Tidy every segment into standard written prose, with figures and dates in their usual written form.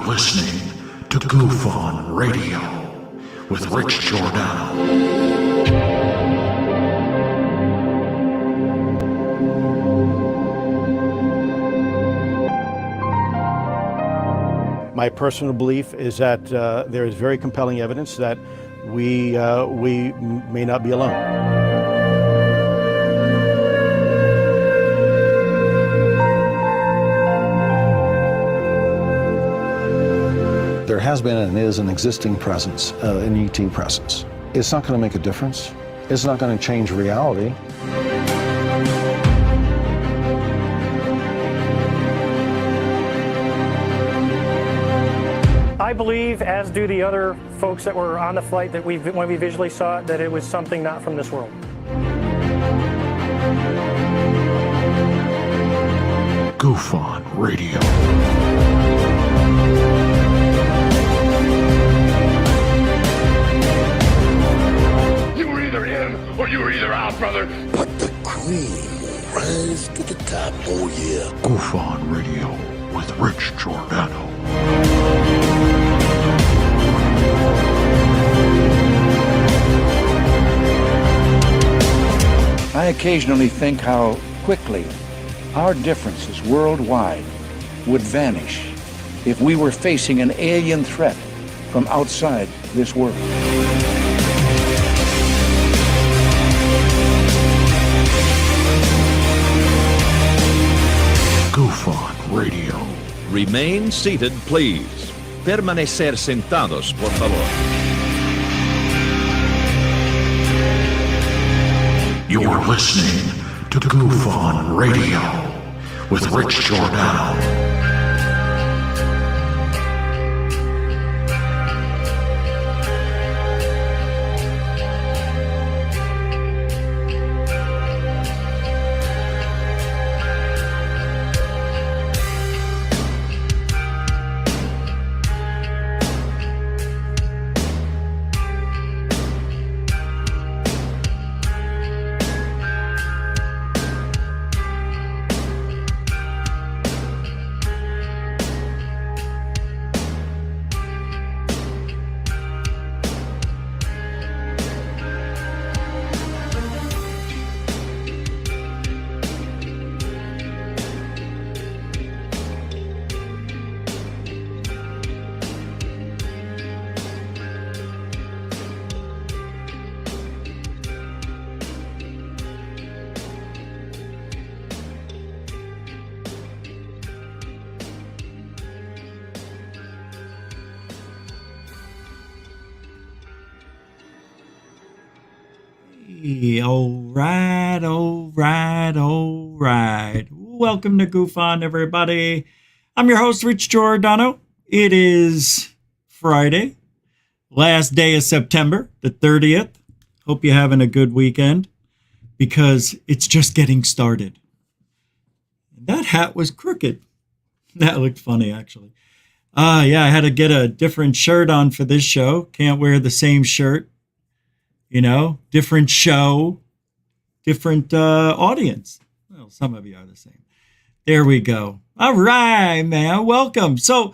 listening to Goof On Radio with Rich Giordano. My personal belief is that there is very compelling evidence that we may not be alone. There has been and is an existing presence, an ET presence. It's not going to make a difference. It's not going to change reality. I believe, as do the other folks that were on the flight, that when we visually saw it, that it was something not from this world. Goof On Radio. You were either in or you were either out, brother. But the cream will rise to the top, oh yeah. Goof On Radio with Rich Giordano. I occasionally think how quickly our differences worldwide would vanish if we were facing an alien threat from outside this world. Goof On Radio. Remain seated, please. Permanecer sentados, por favor. You're listening to Goof On Radio with Rich Giordano. All right. Welcome to Goof On, everybody. I'm your host, Rich Giordano. It is Friday, last day of September, the 30th. Hope you're having a good weekend because it's just getting started. That hat was crooked. That looked funny, actually. Yeah, I had to get a different shirt on for this show. Can't wear the same shirt. You know, different show, different audience. Well, some of you are the same. There we go. All right, man. Welcome. So,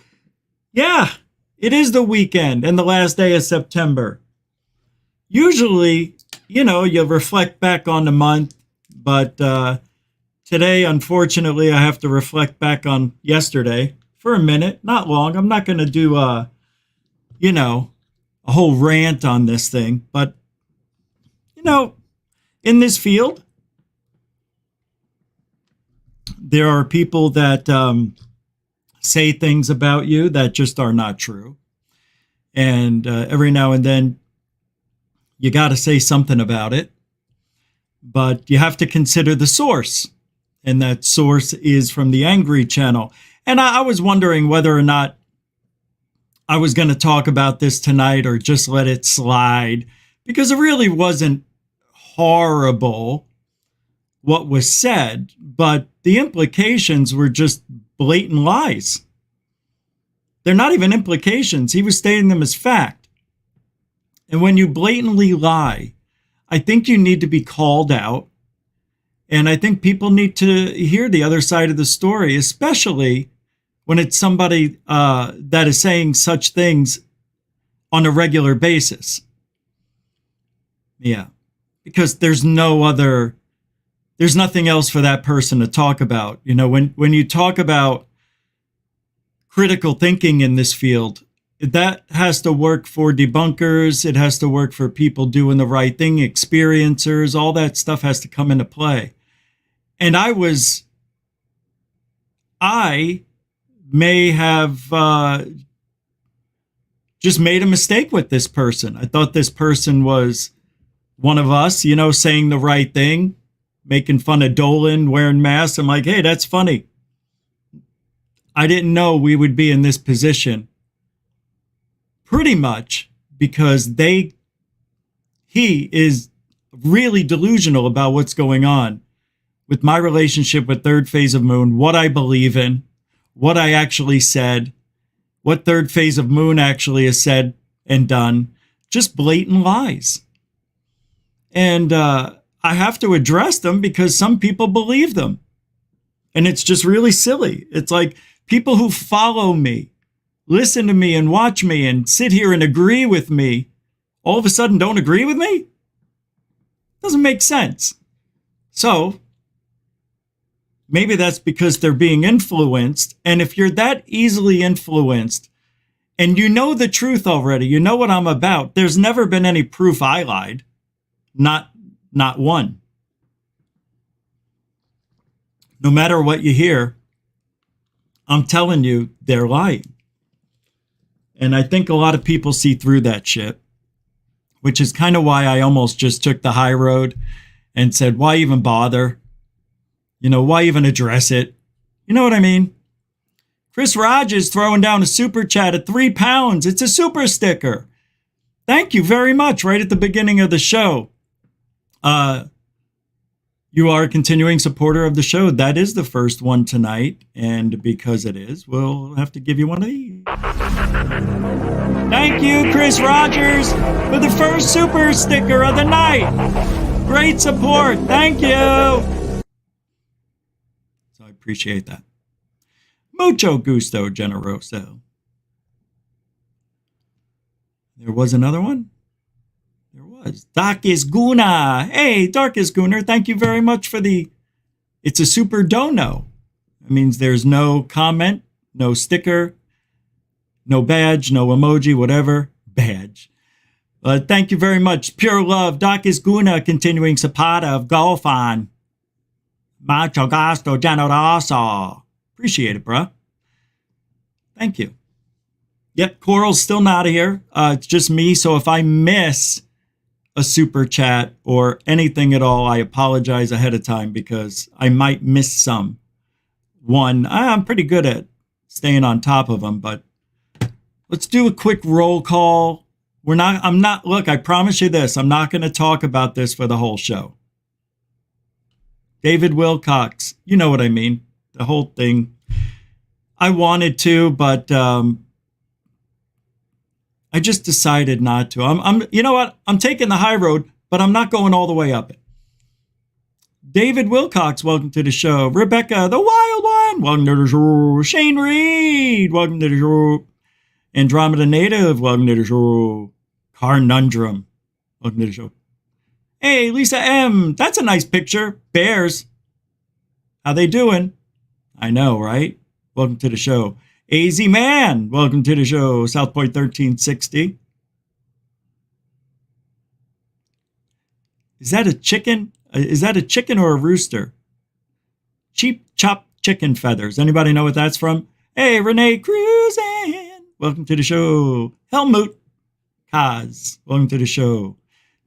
yeah, it is the weekend and the last day of September. Usually, you know, you reflect back on the month, but today, unfortunately, I have to reflect back on yesterday for a minute. Not long. I'm not going to do, a whole rant on this thing, but you know, in this field, there are people that say things about you that just are not true. And every now and then, you got to say something about it. But you have to consider the source. And that source is from the Angry Channel. And I was wondering whether or not I was going to talk about this tonight or just let it slide. Because it really wasn't horrible what was said, but the implications were just blatant lies. They're not even implications. He was stating them as fact. And when you blatantly lie, I think you need to be called out. And I think people need to hear the other side of the story, especially when it's somebody that is saying such things on a regular basis. Yeah, because there's nothing else for that person to talk about. You know, when you talk about critical thinking in this field, that has to work for debunkers. It has to work for people doing the right thing, experiencers. All that stuff has to come into play. And I may have just made a mistake with this person. I thought this person was one of us, you know, saying the right thing, making fun of Dolan, wearing masks. I'm like, hey, that's funny. I didn't know we would be in this position. Pretty much because he is really delusional about what's going on with my relationship with third phase of moon, what I believe in, what I actually said, what third phase of moon actually has said and done, just blatant lies. And I have to address them because some people believe them. And it's just really silly. It's like people who follow me, listen to me and watch me and sit here and agree with me, all of a sudden don't agree with me? Doesn't make sense. So maybe that's because they're being influenced. And if you're that easily influenced and you know the truth already, you know what I'm about, there's never been any proof I lied. Not one. No matter what you hear, I'm telling you, they're lying. And I think a lot of people see through that shit, which is kind of why I almost just took the high road and said, why even bother? You know, why even address it? You know what I mean? Chris Rogers throwing down a super chat at £3. It's a super sticker. Thank you very much. Right at the beginning of the show. You are a continuing supporter of the show. That is the first one tonight. And because it is, we'll have to give you one of these. Thank you, Chris Rogers, for the first super sticker of the night. Great support. Thank you. So I appreciate that. Mucho gusto, generoso. There was another one. There was. Darkest Guna. Hey, Darkest Gunner, thank you very much for it's a super dono. That means there's no comment, no sticker, no badge, no emoji, whatever. Badge. Thank you very much. Pure love. Darkest Guna, continuing Zapata of Golf on. Macho gasto generoso. Appreciate it, bruh. Thank you. Yep, Coral's still not here. It's just me, so if I miss a super chat or anything at all, I apologize ahead of time because I might miss some. One, I'm pretty good at staying on top of them, but let's do a quick roll call. Look, I promise you this, I'm not going to talk about this for the whole show. David Wilcox, you know what I mean, the whole thing. I wanted to, but I just decided not to. You know what? I'm taking the high road, but I'm not going all the way up it. David Wilcox, welcome to the show. Rebecca, the Wild One, welcome to the show. Shane Reed, welcome to the show. Andromeda Native, welcome to the show. Carnundrum, welcome to the show. Hey, Lisa M, that's a nice picture. Bears. How they doing? I know, right? Welcome to the show. AZ Man, welcome to the show. South Point 1360. Is that a chicken? Is that a chicken or a rooster? Cheap chopped chicken feathers. Anybody know what that's from? Hey, Renee Cruisin, welcome to the show. Helmut Kaz, welcome to the show.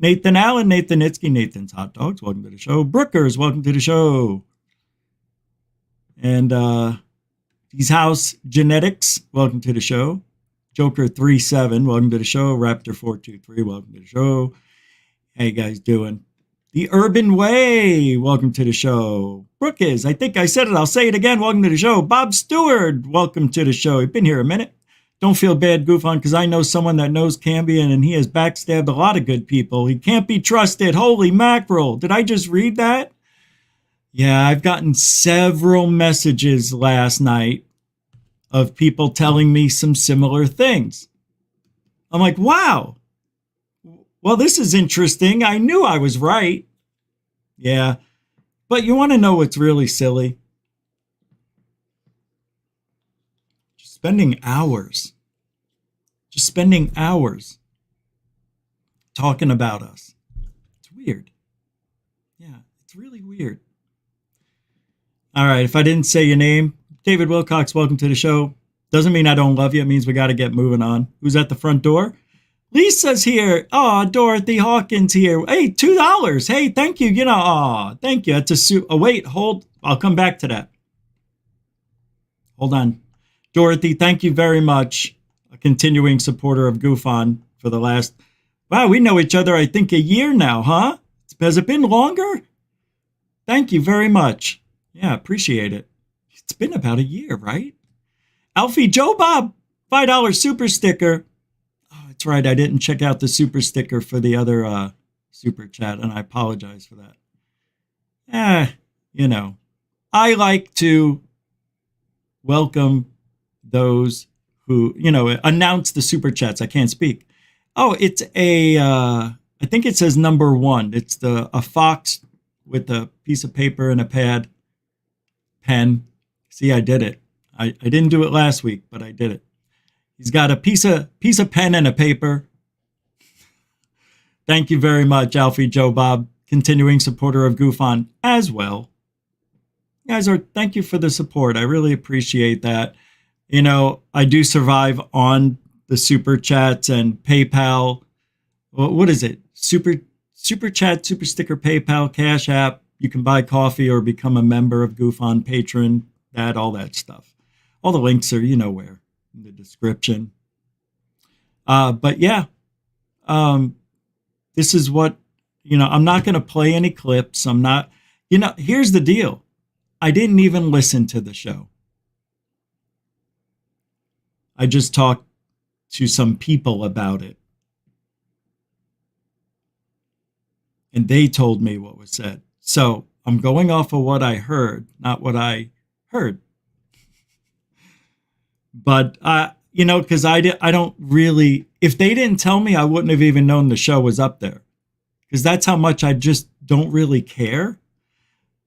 Nathan Allen, Nathan Itzke, Nathan's Hot Dogs, welcome to the show. Brookers, welcome to the show. And These House Genetics, welcome to the show. Joker37, welcome to the show. Raptor423, welcome to the show. How you guys doing? The Urban Way, welcome to the show. Brooke is, I think I said it, I'll say it again, welcome to the show. Bob Stewart, welcome to the show. You've been here a minute. Don't feel bad, Goof on, because I know someone that knows Cambion, and he has backstabbed a lot of good people. He can't be trusted. Holy mackerel. Did I just read that? Yeah, I've gotten several messages last night of people telling me some similar things. I'm like, wow. Well, this is interesting. I knew I was right. Yeah. But you want to know what's really silly? Just spending hours talking about us. It's weird. Yeah, it's really weird. All right, if I didn't say your name, David Wilcox, welcome to the show. Doesn't mean I don't love you. It means we got to get moving on. Who's at the front door? Lisa's here. Oh, Dorothy Hawkins here. Hey, $2. Hey, thank you. You know, oh, thank you. It's a suit. Oh, wait, hold. I'll come back to that. Hold on. Dorothy, thank you very much. A continuing supporter of Goof On for the last, wow, we know each other, I think, a year now, huh? Has it been longer? Thank you very much. Yeah, appreciate it. It's been about a year, right? Alfie Joe Bob, $5 super sticker. Oh, that's right. I didn't check out the super sticker for the other super chat, and I apologize for that. You know, I like to welcome those who, you know, announce the super chats. I can't speak. Oh, it's I think it says number 1. It's a fox with a piece of paper and a pen. See, I did it. I didn't do it last week, but I did it. He's got a piece of pen and a paper. Thank you very much, Alfie Joe Bob, continuing supporter of Goof On as well. You guys thank you for the support. I really appreciate that. You know, I do survive on the super chats and PayPal. What is it? Super chat, super sticker, PayPal, Cash App. You can buy coffee or become a member of Goof On, patron, all that stuff. All the links are, you know where, in the description. But yeah, this is what, you know, I'm not going to play any clips. I'm not, you know, here's the deal. I didn't even listen to the show. I just talked to some people about it. And they told me what was said. So I'm going off of what I heard, not what I heard. But, you know, because I don't really, if they didn't tell me, I wouldn't have even known the show was up there. Because that's how much I just don't really care.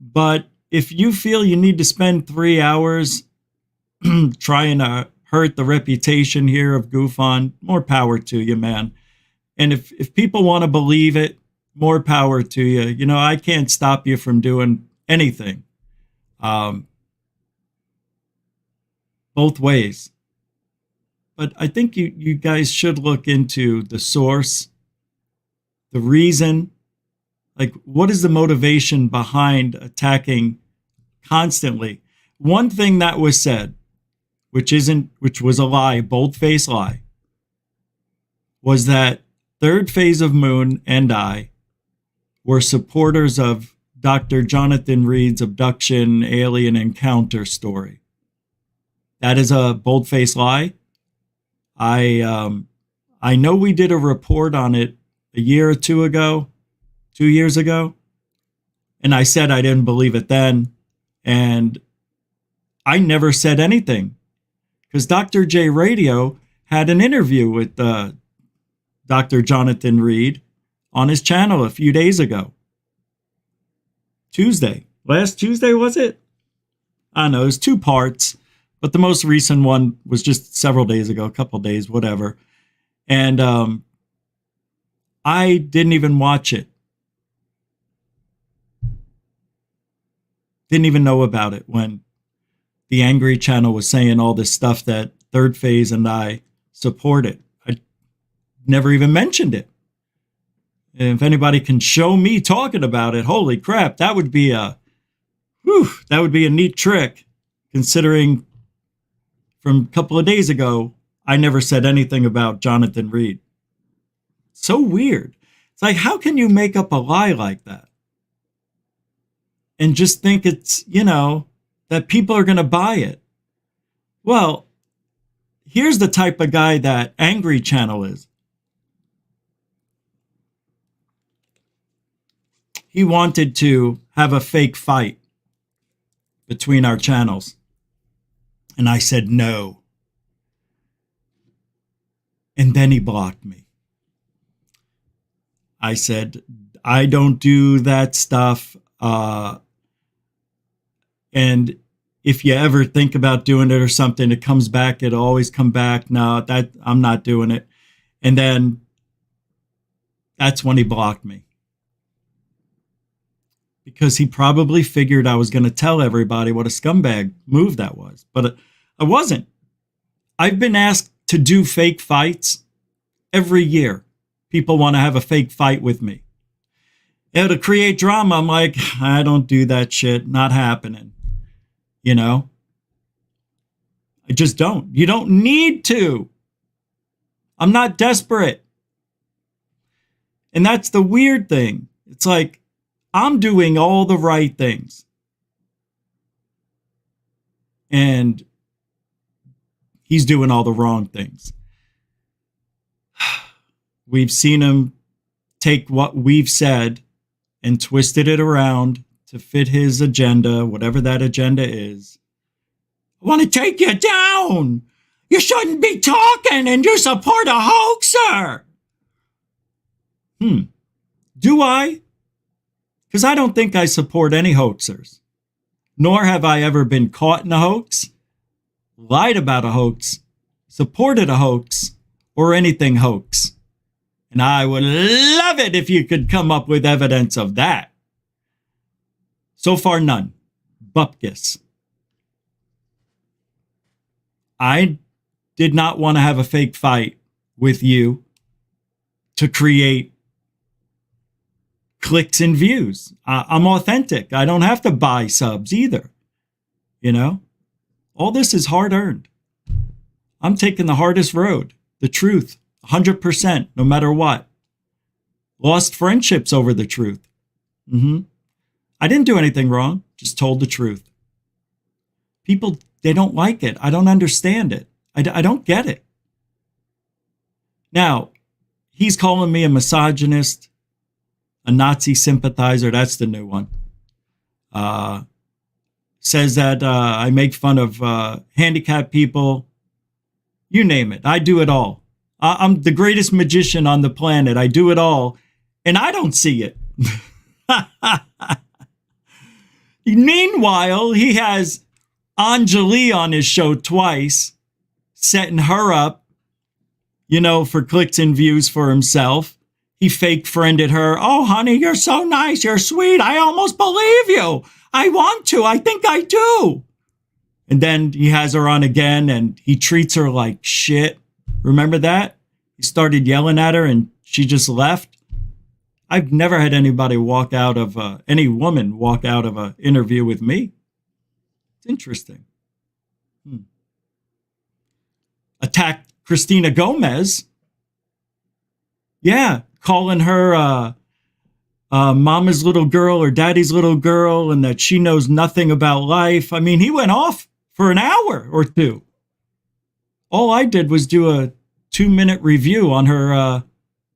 But if you feel you need to spend 3 hours trying to hurt the reputation here of Goof On, more power to you, man. And if people want to believe it, more power to you. You know, I can't stop you from doing anything. Both ways. But I think you guys should look into the source, the reason, like what is the motivation behind attacking constantly? One thing that was said, which was a lie, bold-faced lie, was that Third Phase of Moon and I were supporters of Dr. Jonathan Reed's abduction alien encounter story. That is a bold-faced lie. I know we did a report on it a year or 2 years ago, and I said I didn't believe it then, and I never said anything because Dr. J Radio had an interview with Dr. Jonathan Reed on his channel a few days ago. Last Tuesday, was it? I don't know, it was 2 parts. But the most recent one was just several days ago, a couple days, whatever. And I didn't even watch it. Didn't even know about it when the Angry Channel was saying all this stuff that Third Phase and I supported. I never even mentioned it. And if anybody can show me talking about it, holy crap, that would be a neat trick, considering from a couple of days ago, I never said anything about Jonathan Reed. So weird. It's like, how can you make up a lie like that? And just think it's, you know, that people are going to buy it. Well, here's the type of guy that Angry Channel is. He wanted to have a fake fight between our channels. And I said, no. And then he blocked me. I said, I don't do that stuff. And if you ever think about doing it or something, it comes back. It'll always come back. No, that I'm not doing it. And then that's when he blocked me. Because he probably figured I was going to tell everybody what a scumbag move that was. But I wasn't. I've been asked to do fake fights every year. People want to have a fake fight with me. To create drama, I'm like, I don't do that shit. Not happening. You know? I just don't. You don't need to. I'm not desperate. And that's the weird thing. It's like, I'm doing all the right things. And he's doing all the wrong things. We've seen him take what we've said and twisted it around to fit his agenda, whatever that agenda is. I want to take you down. You shouldn't be talking and you support a hoaxer. Do I? Because I don't think I support any hoaxers. Nor have I ever been caught in a hoax, lied about a hoax, supported a hoax, or anything hoax. And I would love it if you could come up with evidence of that. So far, none. Bupkis. I did not want to have a fake fight with you to create clicks and views. I'm authentic. I don't have to buy subs either. You know? All this is hard earned. I'm taking the hardest road. The truth. 100%, no matter what. Lost friendships over the truth. I didn't do anything wrong, just told the truth. People, they don't like it. I don't understand it. I don't get it. Now, he's calling me a misogynist, a Nazi sympathizer. That's the new one. Says that I make fun of handicapped people. You name it. I do it all. I'm the greatest magician on the planet. I do it all. And I don't see it. Meanwhile, he has Anjali on his show twice, setting her up, you know, for clicks and views for himself. He fake friended her. Oh, honey, you're so nice. You're sweet. I almost believe you. I want to. I think I do. And then he has her on again and he treats her like shit. Remember that? He started yelling at her and she just left. I've never had anybody walk out of, any woman walk out of an interview with me. It's interesting. Attacked Christina Gomez. Yeah, calling her mama's little girl or daddy's little girl and that she knows nothing about life. I mean, he went off for an hour or two. All I did was do a 2-minute review on her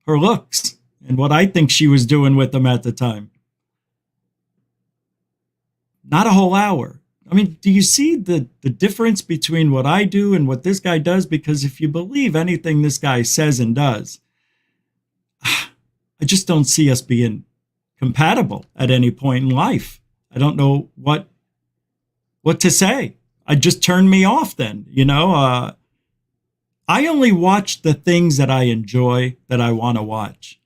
looks and what I think she was doing with them at the time. Not a whole hour. I mean, do you see the difference between what I do and what this guy does? Because if you believe anything this guy says and does, I just don't see us being compatible at any point in life. I don't know what to say. I just turned me off then, you know. I only watch the things that I enjoy, that I want to watch.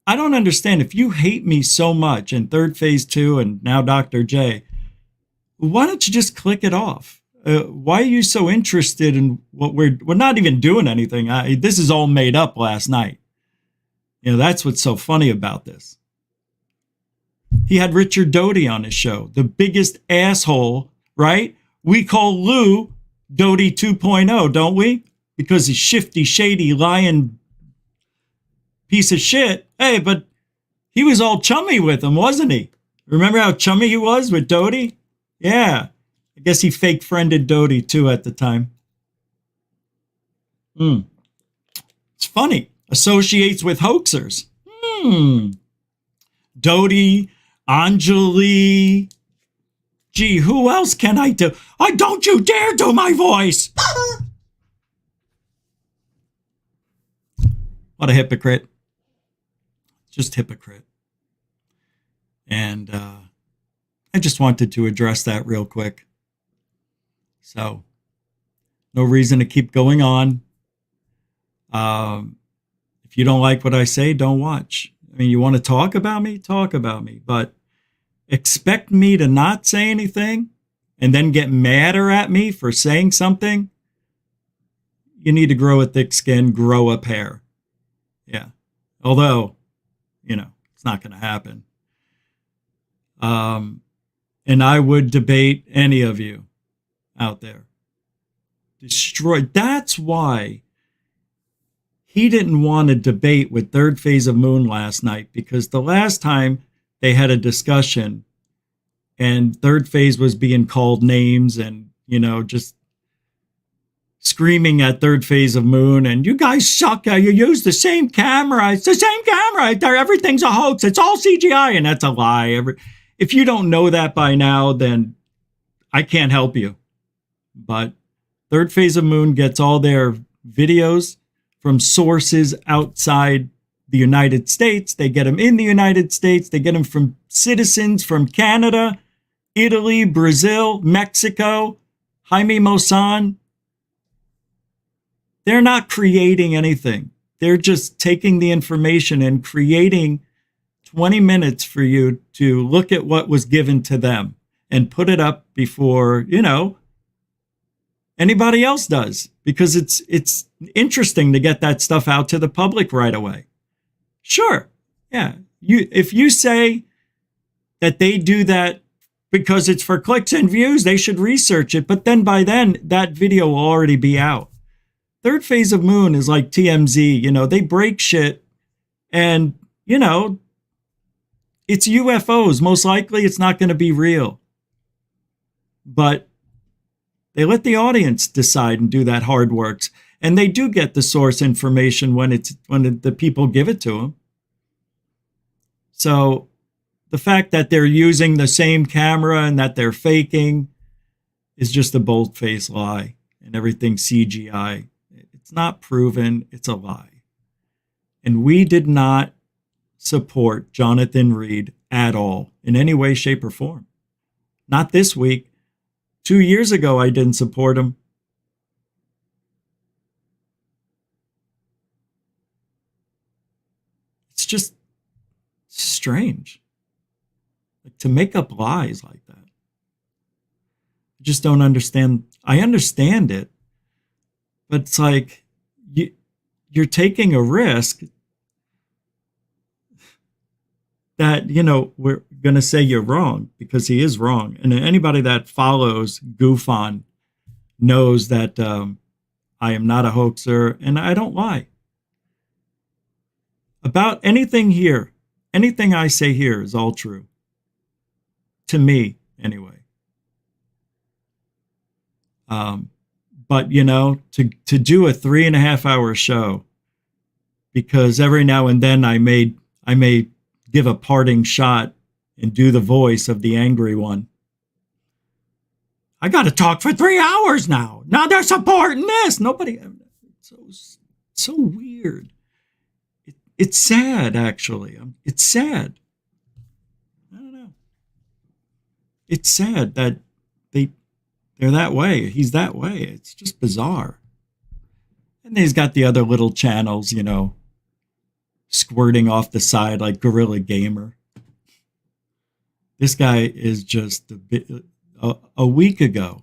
I don't understand. If you hate me so much in Third Phase 2 and now Dr. J, why don't you just click it off? Why are you so interested in what we're not even doing anything? This is all made up last night. You know, that's what's so funny about this. He had Richard Doty on his show, the biggest asshole, right? We call Lou Doty 2.0, don't we? Because he's shifty, shady, lying piece of shit. Hey, but he was all chummy with him, wasn't he? Remember how chummy he was with Doty? Yeah. I guess he fake friended Doty too at the time. It's funny. Associates with hoaxers. Doty, Anjali, Gee, who else can I do? Don't you dare do my voice! What a hypocrite. Just hypocrite. And I just wanted to address that real quick. So, no reason to keep going on. If you don't like what I say, don't watch. I mean, you want to talk about me? Talk about me. But expect me to not say anything and then get madder at me for saying something? You need to grow a thick skin, grow up hair. Yeah. Although, it's not going to happen. And I would debate any of you out there. Destroy. That's why he didn't want to debate with Third Phase of Moon last night, because the last time they had a discussion and Third Phase was being called names and, just screaming at Third Phase of Moon, and you guys suck. You use the same camera. It's the same camera. Everything's a hoax. It's all CGI, and that's a lie. If you don't know that by now, then I can't help you. But Third Phase of Moon gets all their videos from sources outside the United States. They get them in the United States. They get them from citizens from Canada, Italy, Brazil, Mexico, Jaime Maussan. They're not creating anything. They're just taking the information and creating 20 minutes for you to look at what was given to them and put it up before, anybody else does, because it's interesting to get that stuff out to the public right away. Sure. Yeah. If you say that they do that because it's for clicks and views, they should research it. But then by then, that video will already be out. Third Phase of Moon is like TMZ. They break shit and, it's UFOs. Most likely it's not going to be real. But they let the audience decide and do that hard work. And they do get the source information when the people give it to them. So the fact that they're using the same camera and that they're faking is just a bold-faced lie, and everything's CGI. It's not proven. It's a lie. And we did not support Jonathan Reed at all in any way, shape, or form. Not this week. 2 years ago, I didn't support him. It's just strange. Like, to make up lies like that. I just don't understand. I understand it, but it's like you're taking a risk that, we're going to say you're wrong, because he is wrong. And anybody that follows GoofOn knows that I am not a hoaxer and I don't lie. About anything here, anything I say here is all true. To me, anyway. But, to do a 3.5 hour show, because every now and then I may give a parting shot and do the voice of the angry one. I got to talk for 3 hours now. Now they're supporting this. Nobody. So weird. It's sad, actually. It's sad. I don't know. It's sad that they're that way. He's that way. It's just bizarre. And he's got the other little channels, squirting off the side like Gorilla Gamer. This guy is just a week ago,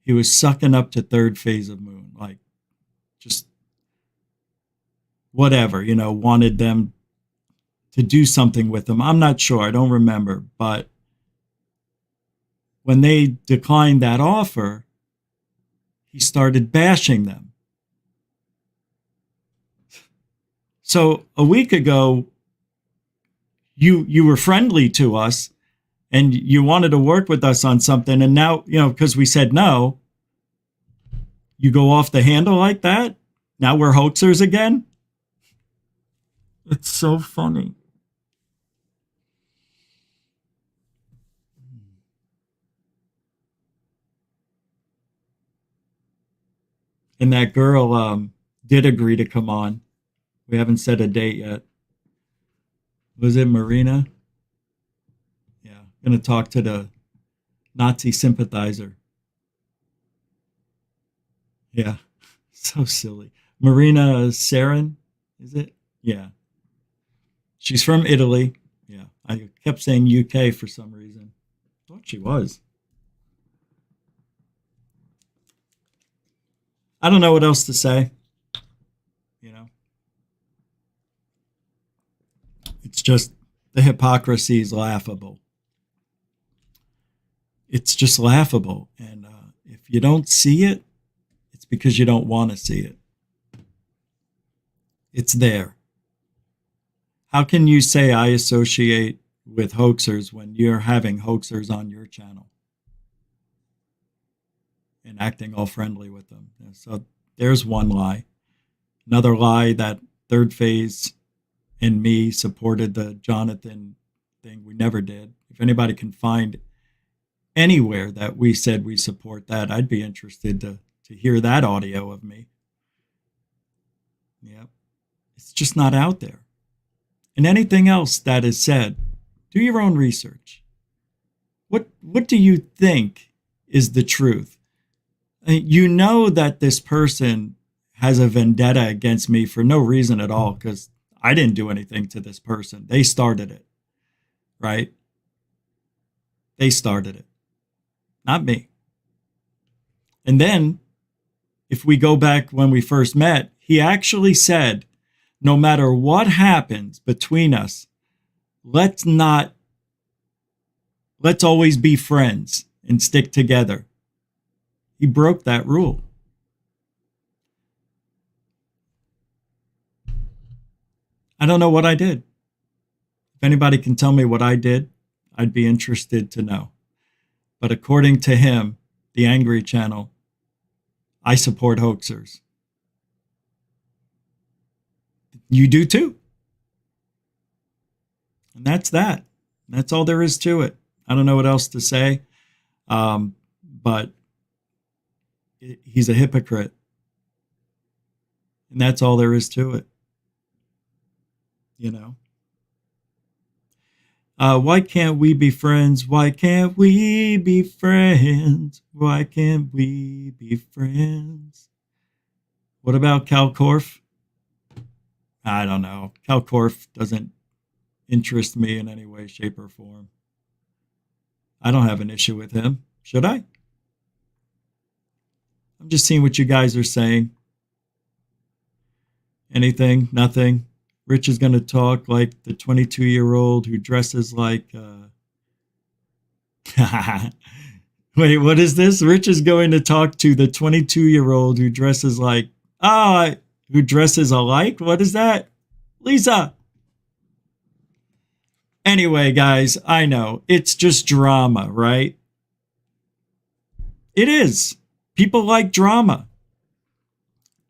he was sucking up to Third Phase of Moon, like just whatever, wanted them to do something with him. I'm not sure. I don't remember. But when they declined that offer, he started bashing them. So a week ago, you were friendly to us and you wanted to work with us on something. And now, because we said no, you go off the handle like that. Now we're hoaxers again. It's so funny. And that girl did agree to come on. We haven't set a date yet. Was it Marina? Yeah, going to talk to the Nazi sympathizer. Yeah, so silly. Marina Sarin, is it? Yeah. She's from Italy. Yeah, I kept saying UK for some reason. I thought she was. I don't know what else to say. You know, it's just the hypocrisy is laughable. It's just laughable. And if you don't see it, it's because you don't want to see it. It's there. How can you say I associate with hoaxers when you're having hoaxers on your channel and acting all friendly with them? So there's one lie. Another lie that Third Phase and me supported the Jonathan thing. We never did. If anybody can find anywhere that we said we support that, I'd be interested to hear that audio of me. Yep. It's just not out there. And anything else that is said, do your own research. What do you think is the truth? You know that this person has a vendetta against me for no reason at all, because I didn't do anything to this person. They started it, right? They started it, not me. And then, if we go back when we first met, he actually said, no matter what happens between us, let's always be friends and stick together. He broke that rule. I don't know what I did. If anybody can tell me what I did, I'd be interested to know. But according to him, the Angry Channel, I support hoaxers. You do too. And that's that. That's all there is to it. I don't know what else to say. But he's a hypocrite. And that's all there is to it. You know? Why can't we be friends? Why can't we be friends? Why can't we be friends? What about Cal Korff? I don't know. Cal Korff doesn't interest me in any way, shape, or form. I don't have an issue with him. Should I? I'm just seeing what you guys are saying. Anything? Nothing? Rich is going to talk like the 22-year-old who dresses like... Wait, what is this? Rich is going to talk to the 22-year-old who dresses like... who dresses alike? What is that? Lisa! Anyway, guys, I know. It's just drama, right? It is. People like drama.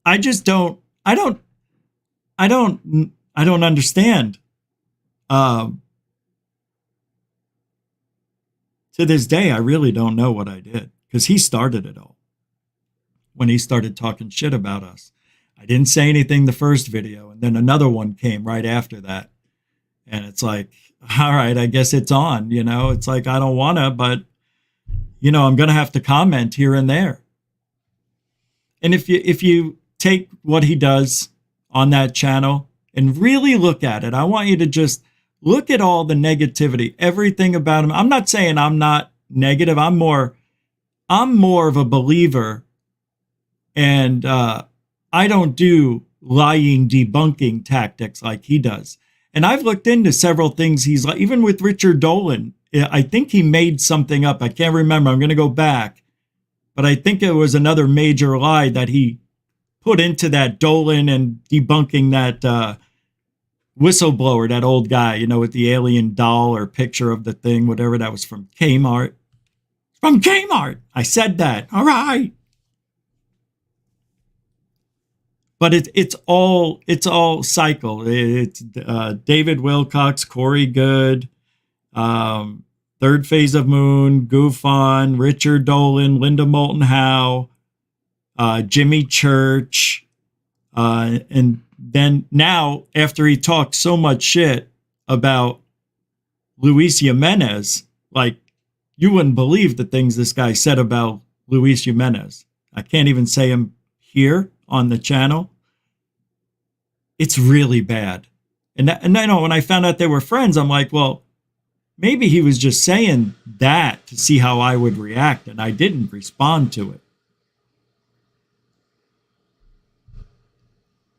I just don't... I don't understand. To this day, I really don't know what I did, because he started it all when he started talking shit about us. I didn't say anything the first video, and then another one came right after that. And it's like, all right, I guess it's on, you know? It's like, I don't want to, but, you know, I'm going to have to comment here and there. And if you take what he does on that channel and really look at it, I want you to just look at all the negativity, everything about him. I'm not saying I'm not negative. I'm more of a believer, and I don't do lying debunking tactics like he does. And I've looked into several things he's like, even with Richard Dolan. I think he made something up. I can't remember. I'm going to go back. But I think it was another major lie that he put into that Dolan and debunking that whistleblower, that old guy, you know, with the alien doll or picture of the thing, whatever that was, from Kmart. From Kmart. I said that. All right. But it's all cycle. It's David Wilcox, Corey Good, Third Phase of Moon, Goof On, Richard Dolan, Linda Moulton Howe, Jimmy Church, and then now after he talked so much shit about Luis Jimenez, like you wouldn't believe the things this guy said about Luis Jimenez. I can't even say him here on the channel. It's really bad. And I know when I found out they were friends, I'm like, well, maybe he was just saying that to see how I would react, and I didn't respond to it.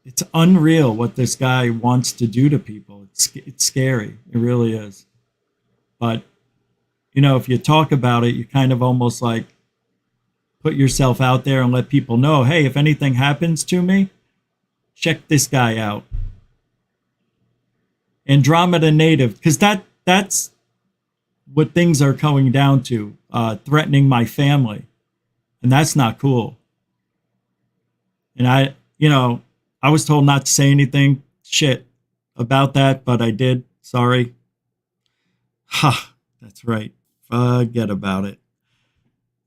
It's unreal what this guy wants to do to people. It's scary. It really is. But, you know, if you talk about it, you kind of almost like put yourself out there and let people know, hey, if anything happens to me, check this guy out. Andromeda Native, because that's what things are going down to, threatening my family. And that's not cool. And I was told not to say anything shit about that, but I did. Sorry. Ha, that's right. Forget about it.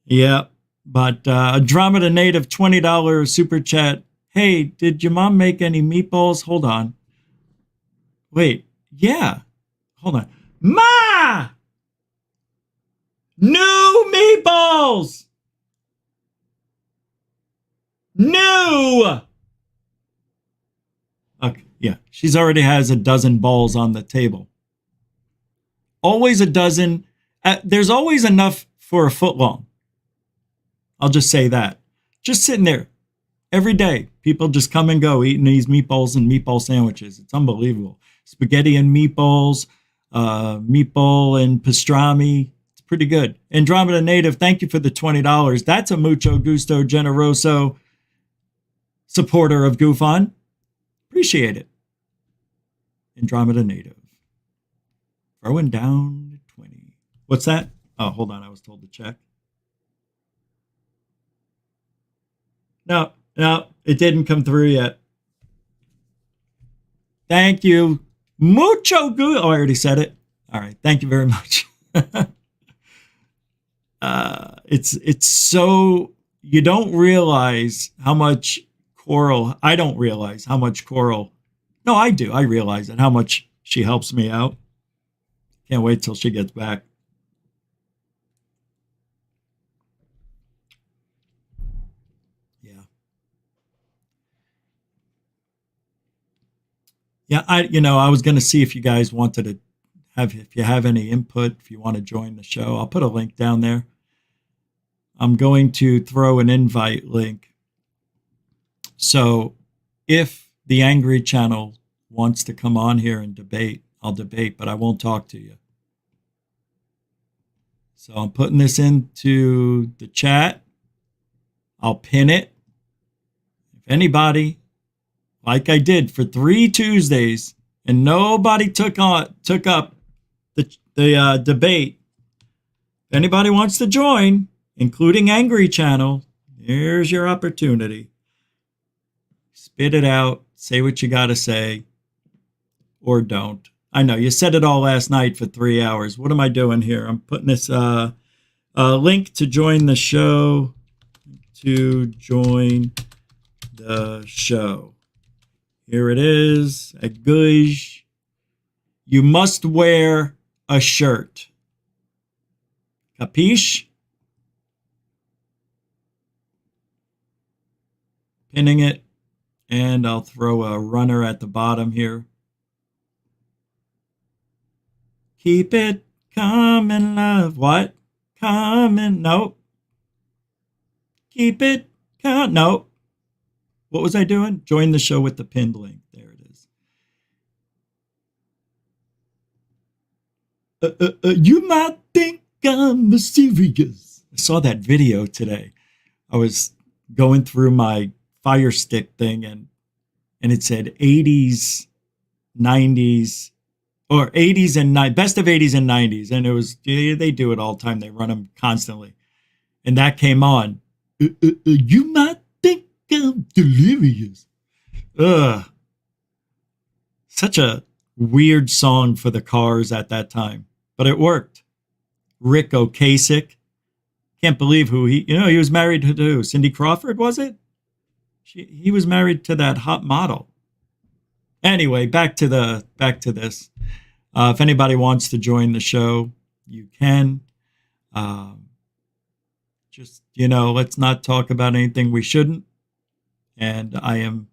Yeah, but Andromeda Native, $20 super chat. Hey, did your mom make any meatballs? Hold on. Wait, yeah. Hold on. Ma! New meatballs! New! Okay, yeah. She's already has a dozen balls on the table. Always a dozen. There's always enough for a foot long. I'll just say that. Just sitting there. Every day, people just come and go eating these meatballs and meatball sandwiches. It's unbelievable. Spaghetti and meatballs, meatball and pastrami. It's pretty good. Andromeda Native, thank you for the $20. That's a mucho gusto generoso supporter of Goof On. Appreciate it. Andromeda Native. Throwing down 20. What's that? Oh, hold on. I was told to check. No, it didn't come through yet. Thank you. Mucho good. Oh, I already said it. All right. Thank you very much. It's so, you don't realize how much Coral, I don't realize how much Coral, no, I do. I realize it, how much she helps me out. Can't wait till she gets back. Yeah, I was going to see if you guys wanted to if you have any input, if you want to join the show. I'll put a link down there. I'm going to throw an invite link. So if the Angry Channel wants to come on here and debate, I'll debate, but I won't talk to you. So I'm putting this into the chat. I'll pin it. If anybody, like I did for 3 Tuesdays, and nobody took up the debate. If anybody wants to join, including Angry Channel, here's your opportunity. Spit it out. Say what you got to say, or don't. I know you said it all last night for 3 hours. What am I doing here? I'm putting this link to join the show. To join the show. Here it is. A gush. You must wear a shirt. Capiche? Pinning it. And I'll throw a runner at the bottom here. Keep it coming, love. What? Coming. Nope. Keep it coming. Nope. What was I doing? Join the show with the pinned link. There it is. You might think I'm serious. I saw that video today. I was going through my Fire Stick thing, and it said 80s, 90s, or 80s and 90s, best of 80s and 90s. And it was, they do it all the time. They run them constantly. And that came on. You might think I'm delirious. Such a weird song for the Cars at that time, but it worked. Rick Ocasek. Can't believe who he was married to. Cindy Crawford, was it? He was married to that hot model. Anyway, back to this. If anybody wants to join the show, you can. Just, let's not talk about anything we shouldn't. And I am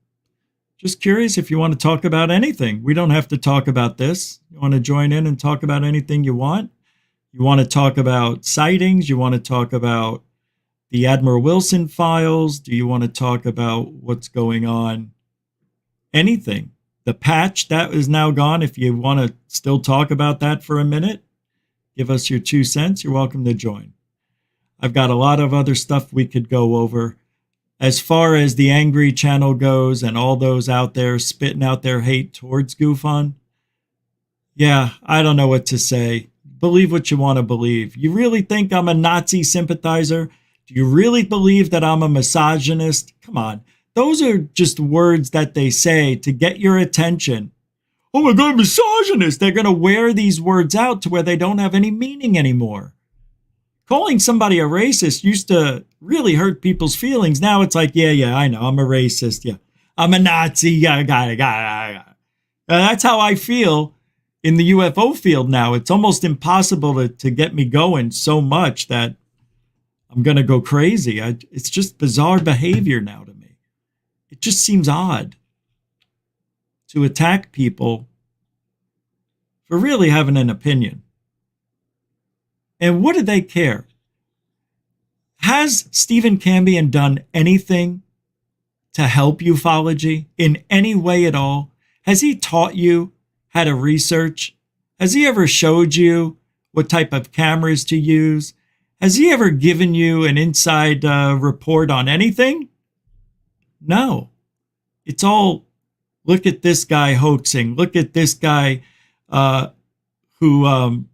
just curious if you want to talk about anything. We don't have to talk about this. You want to join in and talk about anything you want? You want to talk about sightings? You want to talk about the Admiral Wilson files? Do you want to talk about what's going on? Anything. The patch, that is now gone. If you want to still talk about that for a minute, give us your 2 cents. You're welcome to join. I've got a lot of other stuff we could go over. As far as the angry channel goes and all those out there spitting out their hate towards GoofOn, yeah, I don't know what to say. Believe what you want to believe. You really think I'm a Nazi sympathizer? Do you really believe that I'm a misogynist? Come on. Those are just words that they say to get your attention. Oh my God, misogynist. They're going to wear these words out to where they don't have any meaning anymore. Calling somebody a racist used to really hurt people's feelings. Now it's like, yeah, I know, I'm a racist. Yeah, I'm a Nazi. Yeah. That's how I feel in the UFO field now. It's almost impossible to get me going so much that I'm going to go crazy. It's just bizarre behavior now to me. It just seems odd to attack people for really having an opinion. And what do they care? Has Stephen Cantbehuman done anything to help ufology in any way at all? Has he taught you how to research? Has he ever showed you what type of cameras to use? Has he ever given you an inside report on anything? No. It's all, look at this guy hoaxing. Look at this guy who...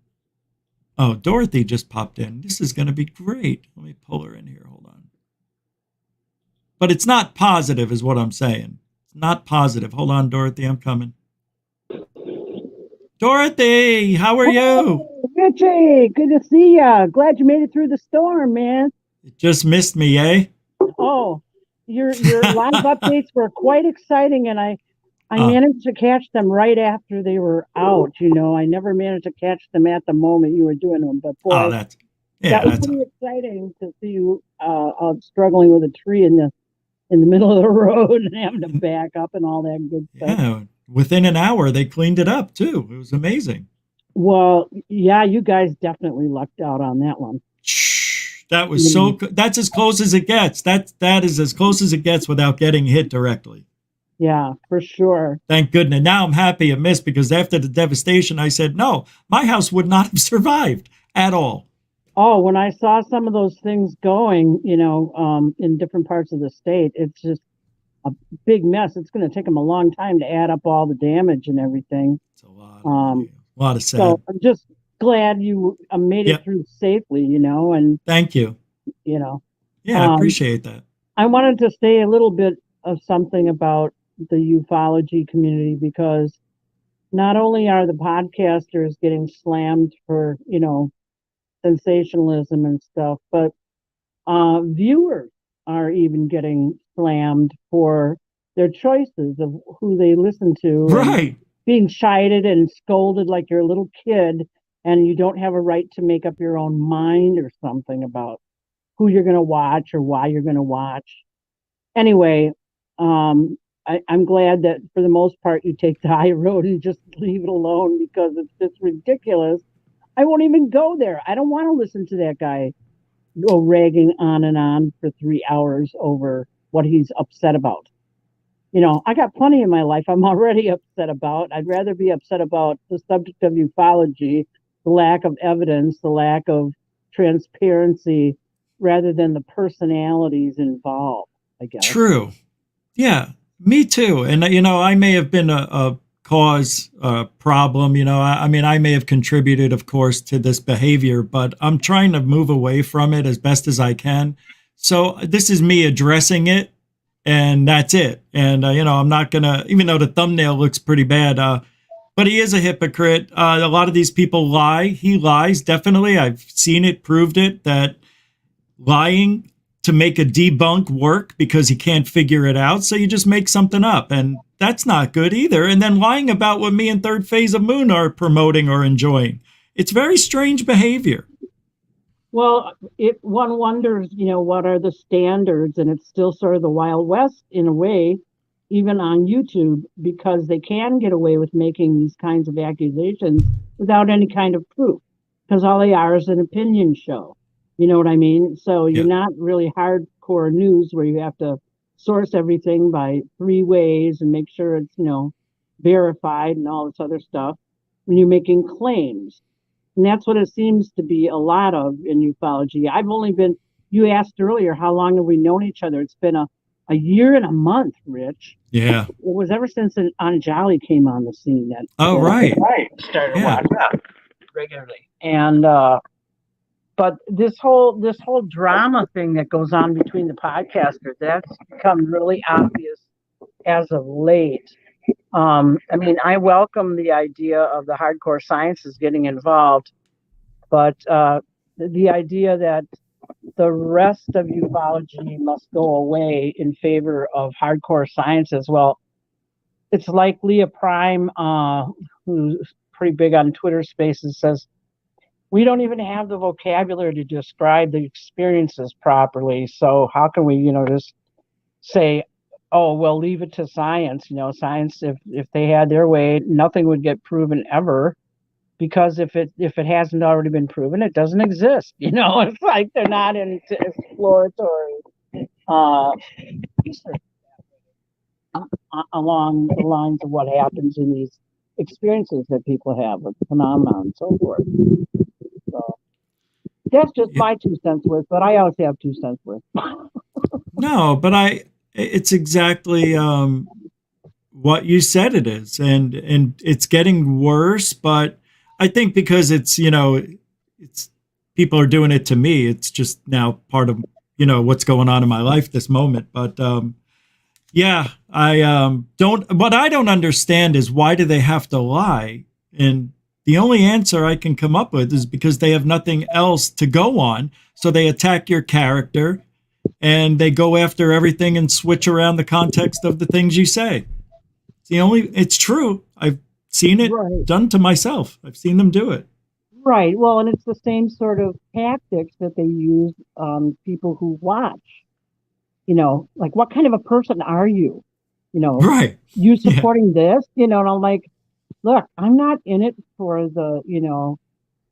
Oh, Dorothy just popped in. This is going to be great. Let me pull her in here. Hold on. But it's not positive is what I'm saying. It's not positive. Hold on, Dorothy. I'm coming. Dorothy, how are you? Richie, good to see ya. Glad you made it through the storm, man. You just missed me, eh? Oh, your live updates were quite exciting, and I managed to catch them right after they were out. I never managed to catch them at the moment you were doing them. But boy, that was pretty exciting to see you struggling with a tree in the middle of the road and having to back up and all that good stuff. Yeah, within an hour they cleaned it up too. It was amazing. Well, yeah, you guys definitely lucked out on that one. That was that's as close as it gets. That is as close as it gets without getting hit directly. Yeah, for sure. Thank goodness. Now I'm happy it missed, because after the devastation, I said, no, my house would not have survived at all. Oh, when I saw some of those things going, in different parts of the state, it's just a big mess. It's going to take them a long time to add up all the damage and everything. It's a lot of sad. So I'm just glad you made it through safely, and thank you. Yeah, I appreciate that. I wanted to say a little bit of something about the ufology community, because not only are the podcasters getting slammed for, sensationalism and stuff, but viewers are even getting slammed for their choices of who they listen to. Right. Being chided and scolded like you're a little kid and you don't have a right to make up your own mind or something about who you're going to watch or why you're going to watch. Anyway, I'm glad that for the most part you take the high road and just leave it alone, because it's just ridiculous. I won't even go there. I don't want to listen to that guy go ragging on and on for 3 hours over what he's upset about. I got plenty in my life I'm already upset about. I'd rather be upset about the subject of ufology, the lack of evidence, the lack of transparency, rather than the personalities involved, I guess. True. Yeah. Me too. And, I may have been a cause problem. I may have contributed, of course, to this behavior, but I'm trying to move away from it as best as I can. So this is me addressing it, and that's it. And, I'm not going to, even though the thumbnail looks pretty bad, but he is a hypocrite. A lot of these people lie. He lies, definitely. I've seen it, proved it, that lying to make a debunk work because he can't figure it out. So you just make something up, and that's not good either. And then lying about what me and Third Phase of Moon are promoting or enjoying. It's very strange behavior. Well, one wonders, what are the standards? And it's still sort of the Wild West in a way, even on YouTube, because they can get away with making these kinds of accusations without any kind of proof, because all they are is an opinion show. You know what I mean? So you're not really hardcore news where you have to source everything by 3 ways and make sure it's, verified and all this other stuff when you're making claims. And that's what it seems to be a lot of in ufology. You asked earlier, how long have we known each other? It's been a year and a month, Rich. Yeah. It was ever since Anjali came on the scene that started watching regularly. And but this whole drama thing that goes on between the podcasters, that's become really obvious as of late. I welcome the idea of the hardcore sciences getting involved, but the idea that the rest of ufology must go away in favor of hardcore sciences, well, it's like Leah Prime, who's pretty big on Twitter Spaces, says, we don't even have the vocabulary to describe the experiences properly. So how can we, just say, oh, well, leave it to science. Science, if they had their way, nothing would get proven ever, because if it hasn't already been proven, it doesn't exist. It's like they're not into exploratory research along the lines of what happens in these experiences that people have with phenomena and so forth. So that's just my 2 cents worth, but I always have 2 cents worth. No, but it's exactly what you said it is, and it's getting worse. But I think because it's people are doing it to me, it's just now part of what's going on in my life this moment. But what I don't understand is, why do they have to lie? And the only answer I can come up with is because they have nothing else to go on, so they attack your character. And they go after everything and switch around the context of the things you say. It's true. I've seen it done to myself. I've seen them do it. Right. Well, and it's the same sort of tactics that they use on people who watch. Like, what kind of a person are you? Right. You supporting this? And I'm like, look, I'm not in it for the,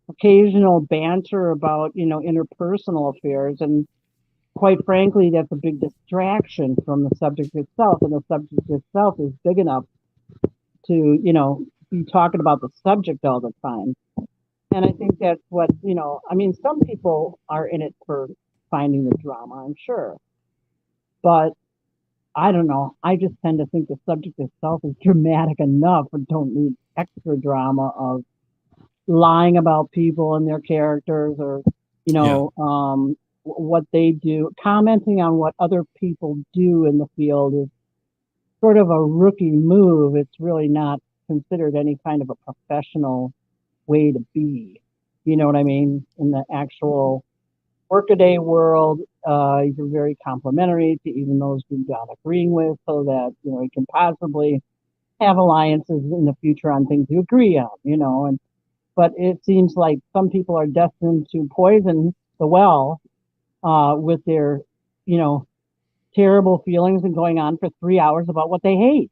occasional banter about, interpersonal affairs. And quite frankly, that's a big distraction from the subject itself. And the subject itself is big enough to, be talking about the subject all the time. And I think that's what, some people are in it for finding the drama, I'm sure. But I don't know. I just tend to think the subject itself is dramatic enough and don't need extra drama of lying about people and their characters, or, what they do. Commenting on what other people do in the field is sort of a rookie move. It's really not considered any kind of a professional way to be. You know what I mean? In the actual workaday world, you're very complimentary to even those you're not agreeing with, so that, you can possibly have alliances in the future on things you agree on, but it seems like some people are destined to poison the well with their, terrible feelings and going on for 3 hours about what they hate.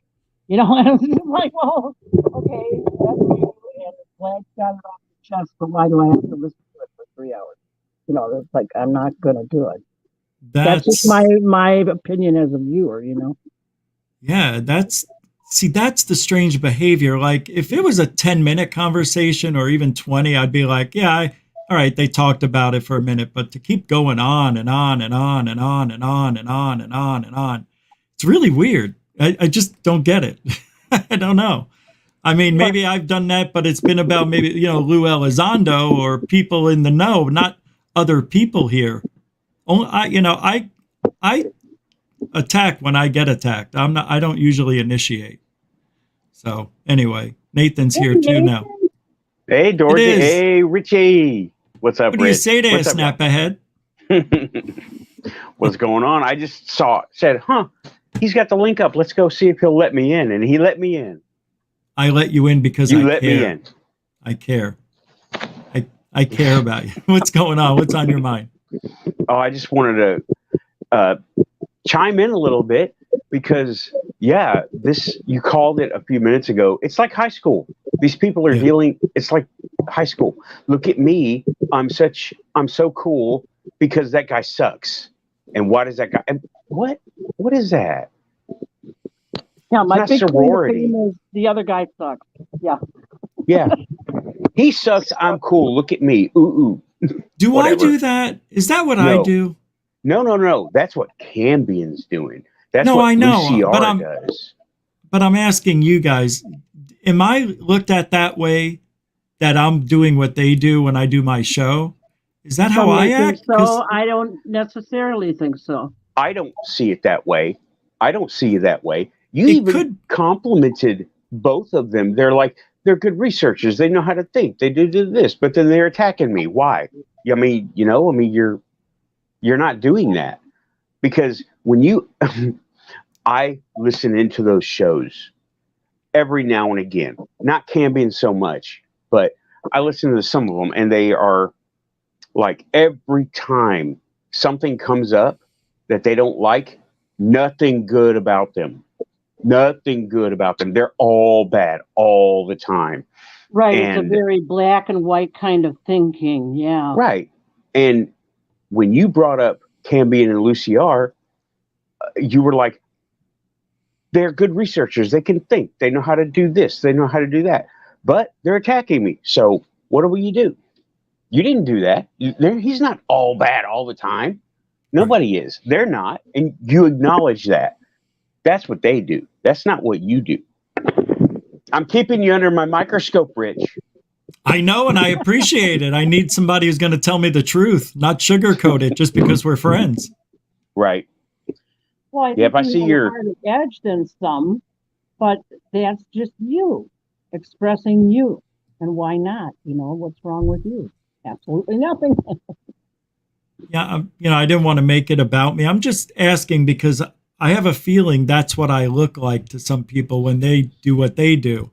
And it's just like, well, okay, that's you, and glad you got it off your chest, but why do I have to listen to it for 3 hours? It's like, I'm not going to do it. That's just my opinion as a viewer, Yeah, that's the strange behavior. Like, if it was a 10-minute conversation or even 20, I'd be like, all right, they talked about it for a minute, but to keep going on and on and on and on and on and on and on and on, it's really weird. I just don't get it. I don't know. I mean, maybe I've done that, but it's been about maybe, Lou Elizondo or people in the know, not other people here. Only I attack when I get attacked. I don't usually initiate. So anyway, Nathan's here too now. Hey, Dorothy. Hey, Richie. What's up, What do you say there, snap ahead? what's going on. I just said, he's got the link up. Let's go see if he'll let me in. And he let me in. I let you in because You I let care. me in. I care. I care about you. What's going on? What's on your mind? Oh, I just wanted to chime in a little bit because, yeah, you called it a few minutes ago. It's like high school. These people are dealing. It's like high school. Look at me. I'm so cool because that guy sucks. And why does that guy? And what is that? Yeah, my big sorority. claim is the other guy sucks. Yeah. Yeah. He sucks. I'm cool. Look at me. Ooh. Do Whatever. I do that? Is that what I do? No. That's what Cantbehuman's doing. That's no, what I know, UCR does. But I'm asking you guys, am I looked at that way that I'm doing what they do when I do my show? Is that how I act? So I don't necessarily think so. I don't see it that way. I don't see it that way. You even complimented both of them. They're good researchers. They know how to think. They do this, but then they're attacking me. Why? I mean, you're not doing that because when I listen into those shows every now and again, not Cantbehuman so much, but I listen to some of them and they are like every time something comes up that they don't like, nothing good about them. Nothing good about them. They're all bad all the time. Right. It's a very black and white kind of thinking. Yeah. Right. And when you brought up Cantbehuman and Luciar, you were like, they're good researchers. They can think. They know how to do this. They know how to do that. But they're attacking me. So what do you do? You didn't do that. He's not all bad all the time. Nobody is. They're not. And you acknowledge that. That's what they do. That's not what you do. I'm keeping you under my microscope, Rich. I know, and I appreciate it. I need somebody who's going to tell me the truth, not sugarcoat it just because we're friends. Right. Well, I think if I see your harder edge than some, but that's just you expressing you. And why not? What's wrong with you? Absolutely nothing. Yeah, I didn't want to make it about me. I'm just asking because I have a feeling that's what I look like to some people when they do what they do.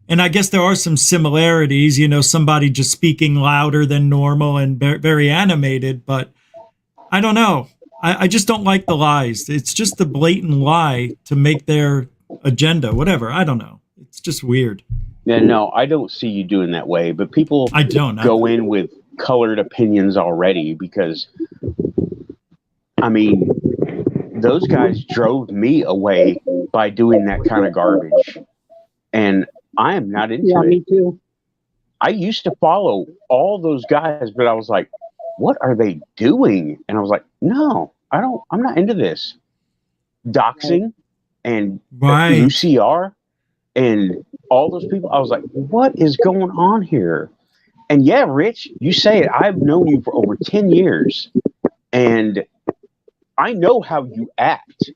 And I guess there are some similarities, somebody just speaking louder than normal and very animated, but I don't know. I just don't like the lies. It's just a blatant lie to make their agenda, whatever. I don't know. It's just weird. Yeah, no, I don't see you doing that way, but people go in with colored opinions already because, I mean, those guys drove me away by doing that kind of garbage. And I am not into it. Yeah, me too. I used to follow all those guys, but I was like, what are they doing? And I was like, no, I'm not into this. Doxing and UCR and all those people. I was like, what is going on here? And yeah, Rich, you say it. I've known you for over 10 years and I know how you act.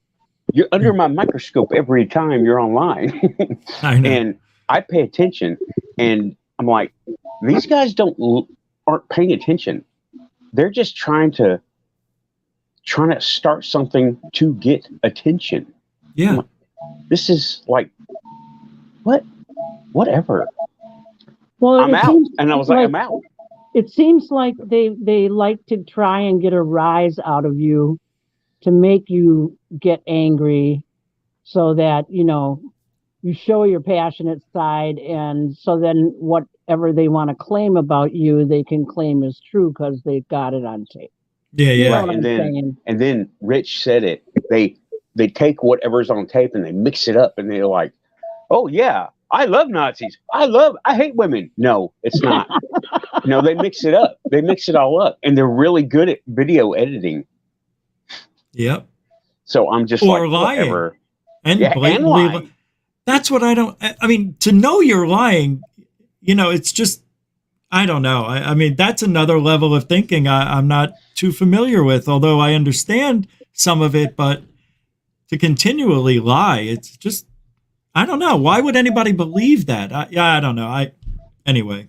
You're under my microscope every time you're online. I know. And I pay attention and I'm like, these guys aren't paying attention. They're just trying to start something to get attention. Yeah. Like, this is like, whatever. Well, I'm out. And I was like, I'm out. It seems like they like to try and get a rise out of you to make you get angry so that, you show your passionate side. And so then whatever they want to claim about you, they can claim is true because they've got it on tape. Yeah. Right. And then Rich said it. They take whatever's on tape and they mix it up and they're like, oh yeah, I love Nazis. I hate women. No, it's not. No, they mix it up. They mix it all up. And they're really good at video editing. Yep. So I'm just or like, lying. whatever. And blatantly lying. That's what I mean, to know you're lying, it's just, I don't know. I mean, that's another level of thinking I'm not too familiar with, although I understand some of it, but to continually lie, it's just, I don't know. Why would anybody believe that? I don't know. Anyway.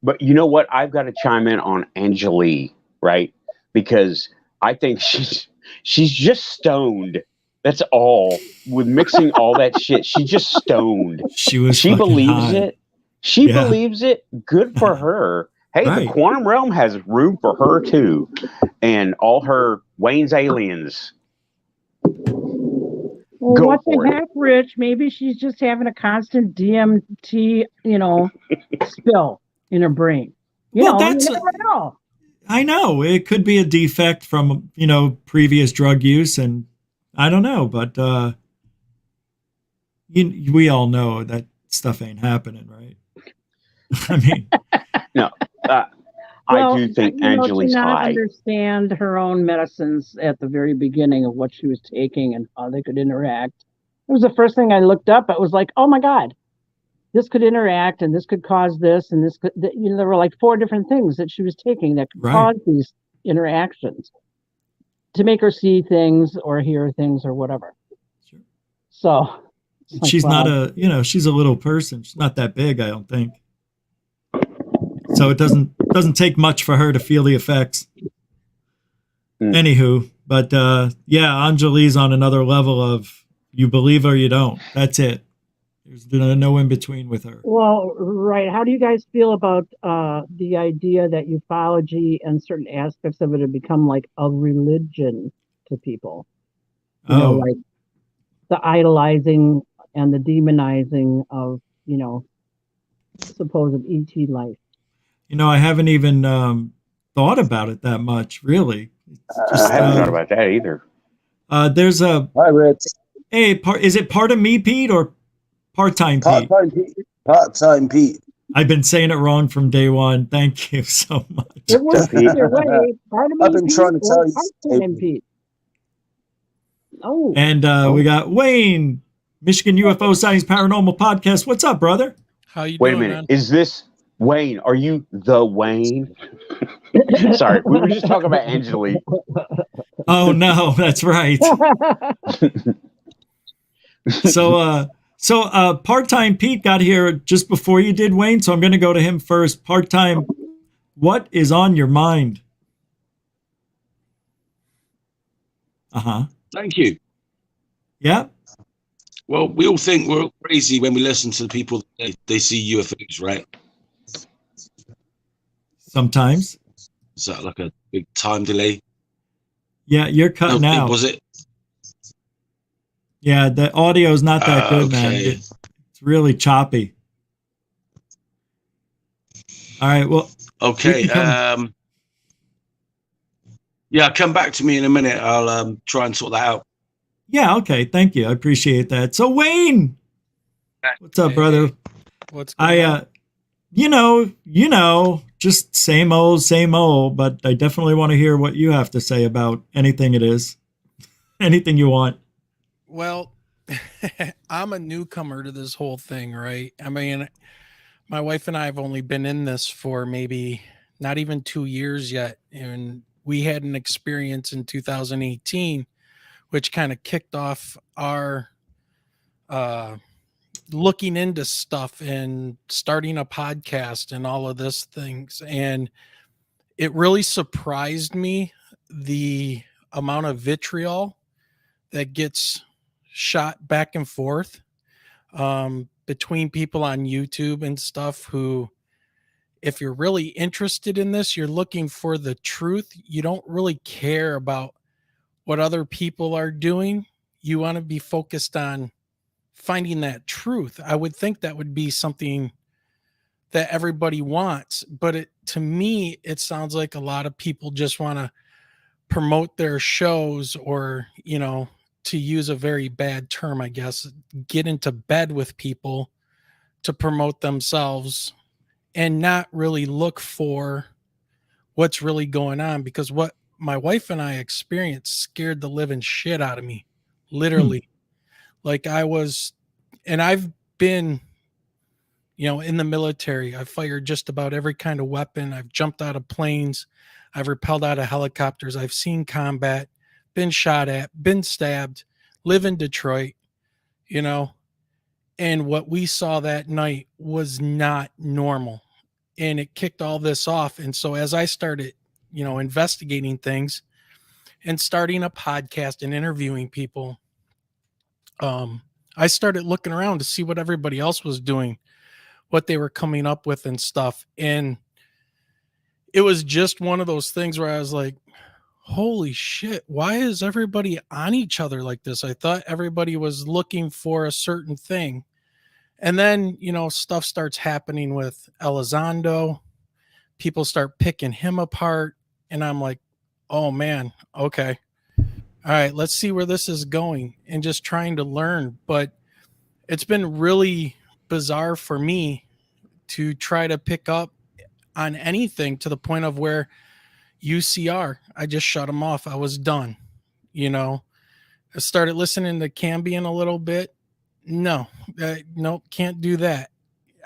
But you know what? I've got to chime in on Angelique, right? Because I think she's just stoned. That's all. With mixing all that shit, she's just stoned. She believes high. it. She Yeah. believes it. Good for her. Hey, Right. the quantum realm has room for her too, and all her Wayne's aliens. Well, Go what the for it. heck, Rich? Maybe she's just having a constant DMT, spill in her brain. You never know. I know it could be a defect from, previous drug use, and I don't know, but we all know that stuff ain't happening, right? I mean, no, I do think Angelique's to not high. understand her own medicines at the very beginning of what she was taking and how they could interact. It was the first thing I looked up. It was like, oh my God, this could interact and this could cause this and this could, there were like 4 different things that she was taking that could cause these interactions to make her see things or hear things or whatever. Sure. So she's not she's a little person. She's not that big, I don't think. So it doesn't take much for her to feel the effects. Anywho, but Anjali's on another level of you believe or you don't. That's it. There's no in between with her. Well, right. How do you guys feel about the idea that ufology and certain aspects of it have become like a religion to people? Like the idolizing and the demonizing of, supposed ET life. I haven't even thought about it that much, really. I haven't thought about that either. There's a... Hi, Rich. Hey, is it part of me, Pete, or part-time Pete? Part-time Pete. I've been saying it wrong from day one. Thank you so much. It was either way. Part of me, I've been trying to tell you. Pete. Oh. And we got Wayne, Michigan UFO Science Paranormal Podcast. What's up, brother? How you Wait doing, a minute. man? Is this Wayne? Are you the Wayne? Sorry, we were just talking about Angelique. Oh no, that's right. So part-time Pete got here just before you did, Wayne. So I'm going to go to him first. Part-time, what is on your mind? Thank you. Yeah. Well, we all think we're all crazy when we listen to the people that they see UFOs, right? Sometimes. Is that like a big time delay? Yeah, you're cutting out. Was it? Yeah, the audio is not that good, man. Okay. It's really choppy. All right, well. Okay. Yeah, come back to me in a minute. I'll try and sort that out. Yeah, okay. Thank you. I appreciate that. So, Wayne, what's up, brother? What's going on? Just same old, but I definitely want to hear what you have to say about anything it is. Anything you want. Well, I'm a newcomer to this whole thing, right? I mean, my wife and I have only been in this for maybe not even 2 years yet. And we had an experience in 2018, which kind of kicked off our looking into stuff and starting a podcast and all of this things. And it really surprised me the amount of vitriol that gets shot back and forth between people on YouTube and stuff who, if you're really interested in this, you're looking for the truth. You don't really care about what other people are doing. You want to be focused on finding that truth. I would think that would be something that everybody wants, but to me, it sounds like a lot of people just want to promote their shows or, to use a very bad term, I guess, get into bed with people to promote themselves and not really look for what's really going on. Because what my wife and I experienced scared the living shit out of me, literally. Like I've been, in the military. I've fired just about every kind of weapon. I've jumped out of planes. I've rappelled out of helicopters. I've seen combat, been shot at, been stabbed, live in Detroit, and what we saw that night was not normal. And it kicked all this off. And so as I started, investigating things, and starting a podcast and interviewing people, I started looking around to see what everybody else was doing, what they were coming up with and stuff. And it was just one of those things where I was like, holy shit, why is everybody on each other like this? I thought everybody was looking for a certain thing. And then, stuff starts happening with Elizondo. People start picking him apart. And I'm like, oh man, okay. All right, let's see where this is going, and just trying to learn. But it's been really bizarre for me to try to pick up on anything to the point of where UCR, I just shut them off. I was done. I started listening to Cambian a little bit. No, can't do that.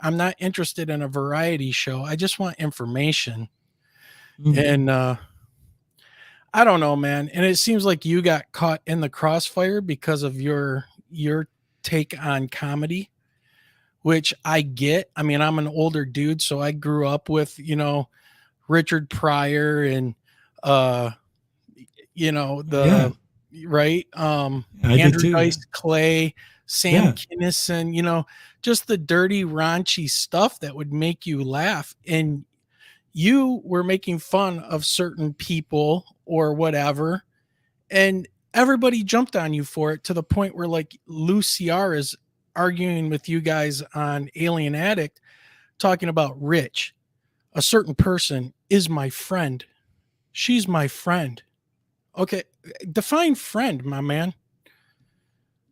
I'm not interested in a variety show. I just want information. And I don't know, man. And it seems like you got caught in the crossfire because of your take on comedy, which I get. I mean, I'm an older dude, so I grew up with, Richard Pryor and right? Andrew Dice Clay, Sam Kinison, just the dirty, raunchy stuff that would make you laugh. And you were making fun of certain people or whatever, and everybody jumped on you for it, to the point where like Luciar is arguing with you guys on Alien Addict, talking about Rich. A certain person is my friend. She's my friend. Okay, define friend, my man.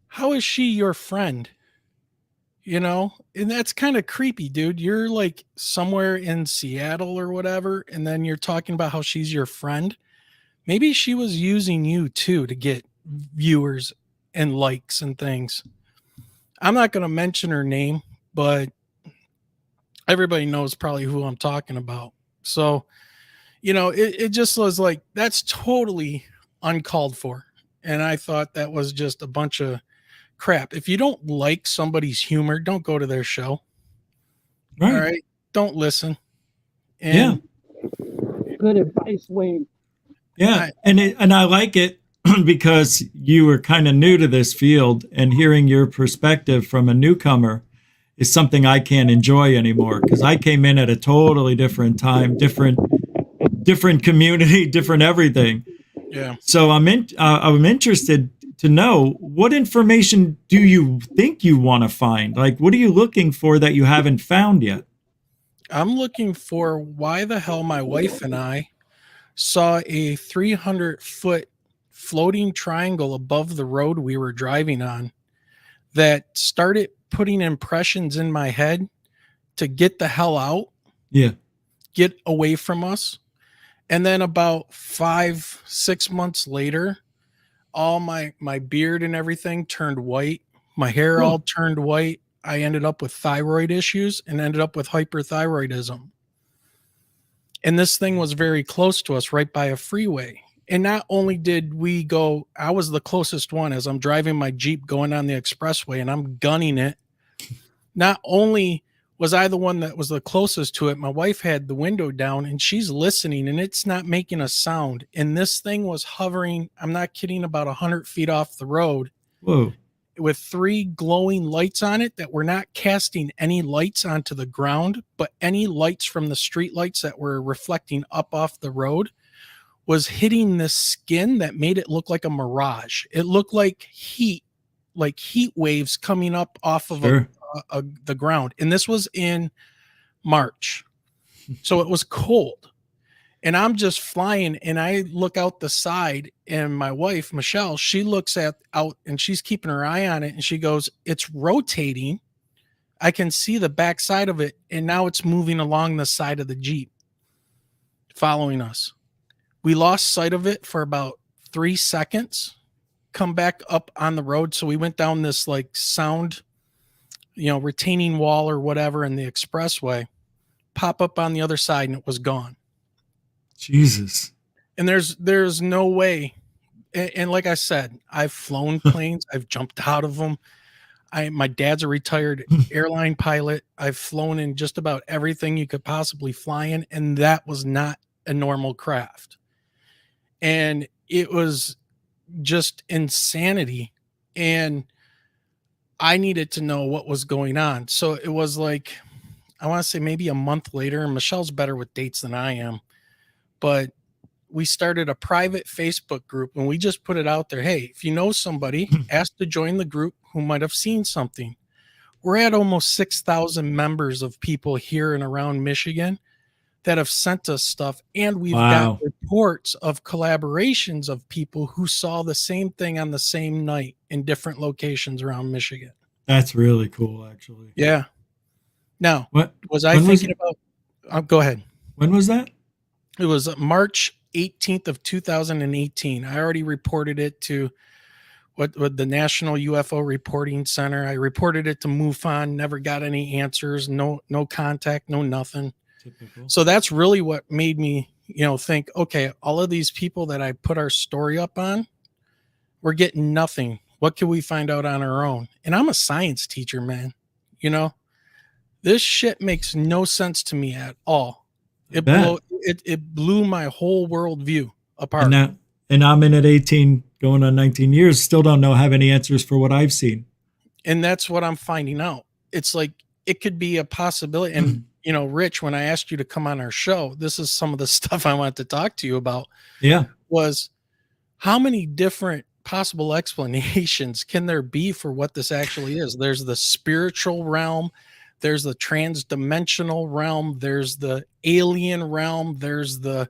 How is she your friend? And that's kind of creepy, dude. You're like somewhere in Seattle or whatever, and then you're talking about how she's your friend. Maybe she was using you too to get viewers and likes and things. I'm not going to mention her name, but everybody knows probably who I'm talking about. So, it just was like, that's totally uncalled for. And I thought that was just a bunch of crap. If you don't like somebody's humor, don't go to their show. Right. All right. Don't listen. And good advice, Wayne. Yeah. And I like it because you were kind of new to this field, and hearing your perspective from a newcomer is something I can't enjoy anymore, because I came in at a totally different time, different community, different everything. Yeah. So I'm interested to know, what information do you think you want to find? Like, what are you looking for that you haven't found yet? I'm looking for why the hell my wife and I saw a 300-foot floating triangle above the road we were driving on that started putting impressions in my head to get the hell out. Yeah. Get away from us. And then about 5-6 months later, all my beard and everything turned white. My hair all turned white. I ended up with thyroid issues and ended up with hyperthyroidism. And this thing was very close to us, right by a freeway. And not only did we go, I was the closest one as I'm driving my Jeep going on the expressway and I'm gunning it. Not only was I the one that was the closest to it, my wife had the window down and she's listening and it's not making a sound. And this thing was hovering, I'm not kidding, about 100 feet off the road. Whoa. With 3 glowing lights on it that were not casting any lights onto the ground, but any lights from the street lights that were reflecting up off the road was hitting the skin that made it look like a mirage. It looked like heat waves coming up off of the ground. And this was in March. So it was cold. And I'm just flying and I look out the side and my wife, Michelle, she looks out and she's keeping her eye on it and she goes, it's rotating. I can see the back side of it. And now it's moving along the side of the Jeep, following us. We lost sight of it for about 3 seconds, come back up on the road. So we went down this like sound, retaining wall or whatever in the expressway, pop up on the other side and it was gone. Jesus. And there's no way. And like I said, I've flown planes. I've jumped out of them. My dad's a retired airline pilot. I've flown in just about everything you could possibly fly in. And that was not a normal craft. and it was just insanity. And I needed to know what was going on. So it was like, I want to say maybe a month later, and Michelle's better with dates than I am, but we started a private Facebook group, and we just put it out there. Hey, if you know somebody, ask to join the group who might have seen something. We're at almost 6,000 members of people here and around Michigan that have sent us stuff. And we've got reports of collaborations of people who saw the same thing on the same night in different locations around Michigan. That's really cool, actually. Yeah. Now, what was I thinking about? Go ahead. When was that? It was March 18th of 2018. I already reported it to what the National UFO Reporting Center. I reported it to MUFON, never got any answers, no contact, no nothing. Typical. So that's really what made me, think, okay, all of these people that I put our story up on, we're getting nothing. What can we find out on our own? And I'm a science teacher, man. This shit makes no sense to me at all. It blew my whole worldview apart. And I'm in at 18, going on 19 years, still don't have any answers for what I've seen. And that's what I'm finding out. It's like, it could be a possibility. And, Rich, when I asked you to come on our show, this is some of the stuff I wanted to talk to you about. Yeah. Was how many different possible explanations can there be for what this actually is? There's the spiritual realm. There's the trans-dimensional realm. There's the alien realm. There's the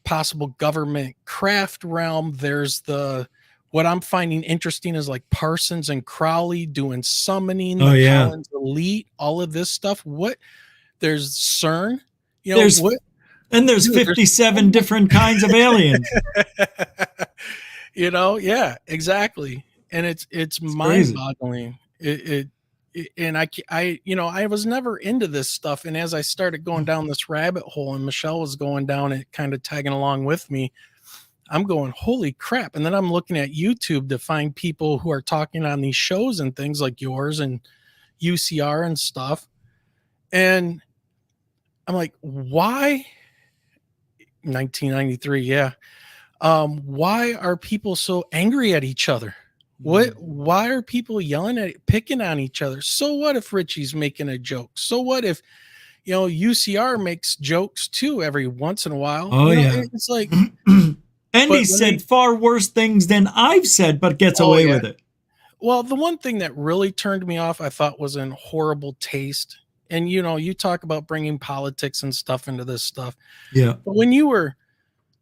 possible government craft realm. There's what I'm finding interesting is like Parsons and Crowley doing summoning, the Collins Elite, all of this stuff. There's CERN, there's 57 different kinds of aliens. Yeah, exactly. And it's mind-boggling. And I was never into this stuff. And as I started going down this rabbit hole and Michelle was going down it, kind of tagging along with me, I'm going, holy crap. And then I'm looking at YouTube to find people who are talking on these shows and things like yours and UCR and stuff. And I'm like, why? 1993. Yeah. Why are people so angry at each other? Why are people picking on each other? So what if Richie's making a joke? So what if, UCR makes jokes too every once in a while? It's like, and he said far worse things than I've said, but gets away with it. Well, the one thing that really turned me off, I thought, was in horrible taste. And, you talk about bringing politics and stuff into this stuff. Yeah. But when you were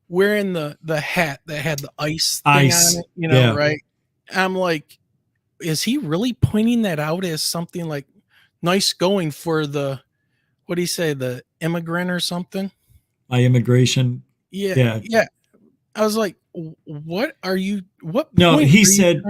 wearing the hat that had the ice thing on it, right? I'm like, is he really pointing that out as something like nice going for what do you say, the immigrant or something? My immigration. Yeah. I was like, what are you, No, he said,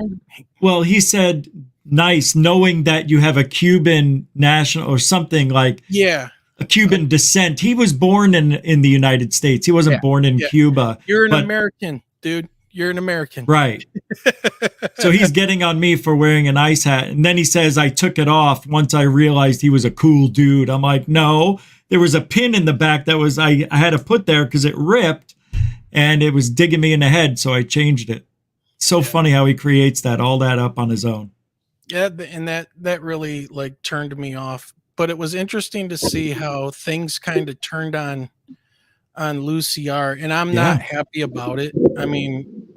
he said nice, knowing that you have a Cuban national or something like a Cuban descent. He was born in the United States. He wasn't born in Cuba. You're an American, dude. You're an American. Right. So he's getting on me for wearing an ice hat. And then he says, I took it off once I realized he was a cool dude. I'm like, no, there was a pin in the back that was, I had to put there because it ripped and it was digging me in the head. So I changed it. So funny how he creates all that up on his own. Yeah. And that really turned me off, but it was interesting to see how things kind of turned on Luciar, and I'm not happy about it. I mean,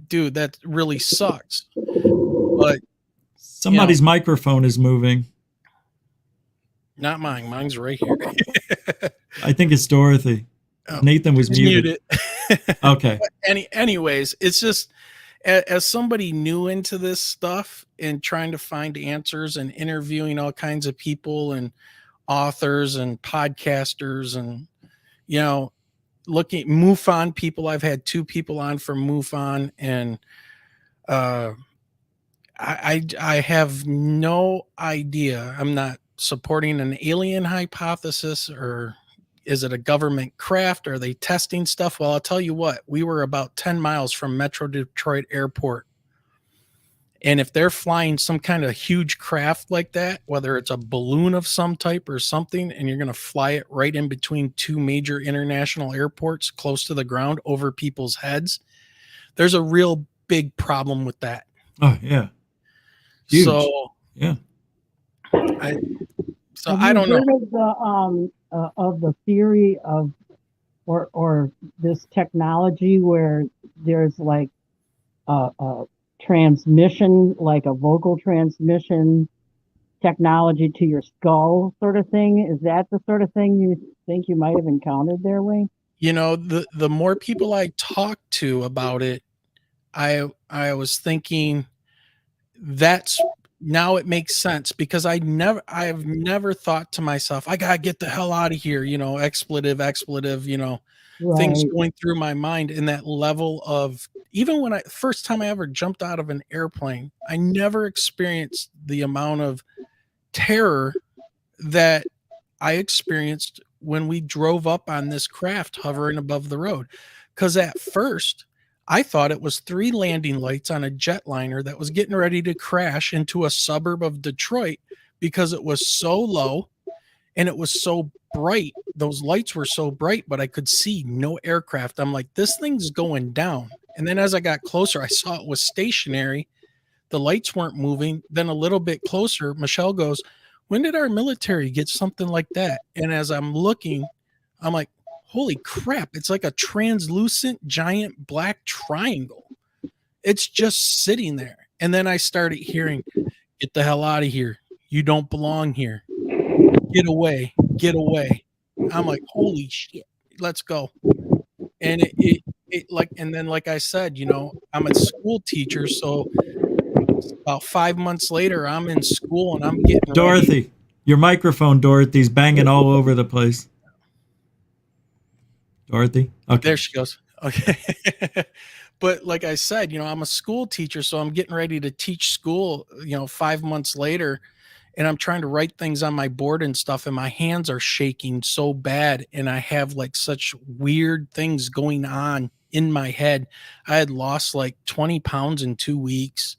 dude, that really sucks. But somebody's microphone is moving. Not mine. Mine's right here. I think it's Dorothy. Nathan was muted. Okay. Anyways, it's just as somebody new into this stuff and trying to find answers and interviewing all kinds of people and authors and podcasters and looking at MUFON people. I've had 2 people on from MUFON, and I have no idea. I'm not supporting an alien hypothesis, or is it a government craft? Are they testing stuff? Well, I'll tell you what, we were about 10 miles from Metro Detroit Airport, And if they're flying some kind of huge craft like that, whether it's a balloon of some type or something, and you're going to fly it right in between two major international airports close to the ground over people's heads, there's a real big problem with that. Oh, yeah. Huge. So, yeah. I Have don't you know. heard of the theory of or this technology where there's like a transmission, like a vocal transmission technology to your skull sort of thing? Is that the sort of thing you think you might have encountered there, Wayne? You know, the more people I talk to about it, I was thinking that's now it makes sense, because I've never thought to myself, I gotta get the hell out of here, you know, expletive, you know, things Right. going through my mind in that level of, even when first time I ever jumped out of an airplane, I never experienced the amount of terror that I experienced when we drove up on this craft hovering above the road. Because at first, I thought it was 3 landing lights on a jetliner that was getting ready to crash into a suburb of Detroit, because it was so low and it was so bright. Those lights were so bright, but I could see no aircraft. I'm like, this thing's going down. And then as I got closer, I saw it was stationary. The lights weren't moving. Then a little bit closer, Michelle goes, when did our military get something like that? And as I'm looking, I'm like, holy crap, it's like a translucent giant black triangle. It's just sitting there. And then I started hearing, get the hell out of here. You don't belong here. Get away. Get away. I'm like, holy shit, let's go. And it like, and then like I said, you know, I'm a school teacher, so about 5 months later, I'm in school and I'm getting Dorothy, ready. your microphone, Dorothy's banging all over the place. Dorothy? Okay. There she goes. Okay. But like I said, you know, I'm a school teacher, so I'm getting ready to teach school, you know, 5 months later, and I'm trying to write things on my board and stuff, and my hands are shaking so bad, and I have like such weird things going on in my head. I had lost like 20 pounds in 2 weeks.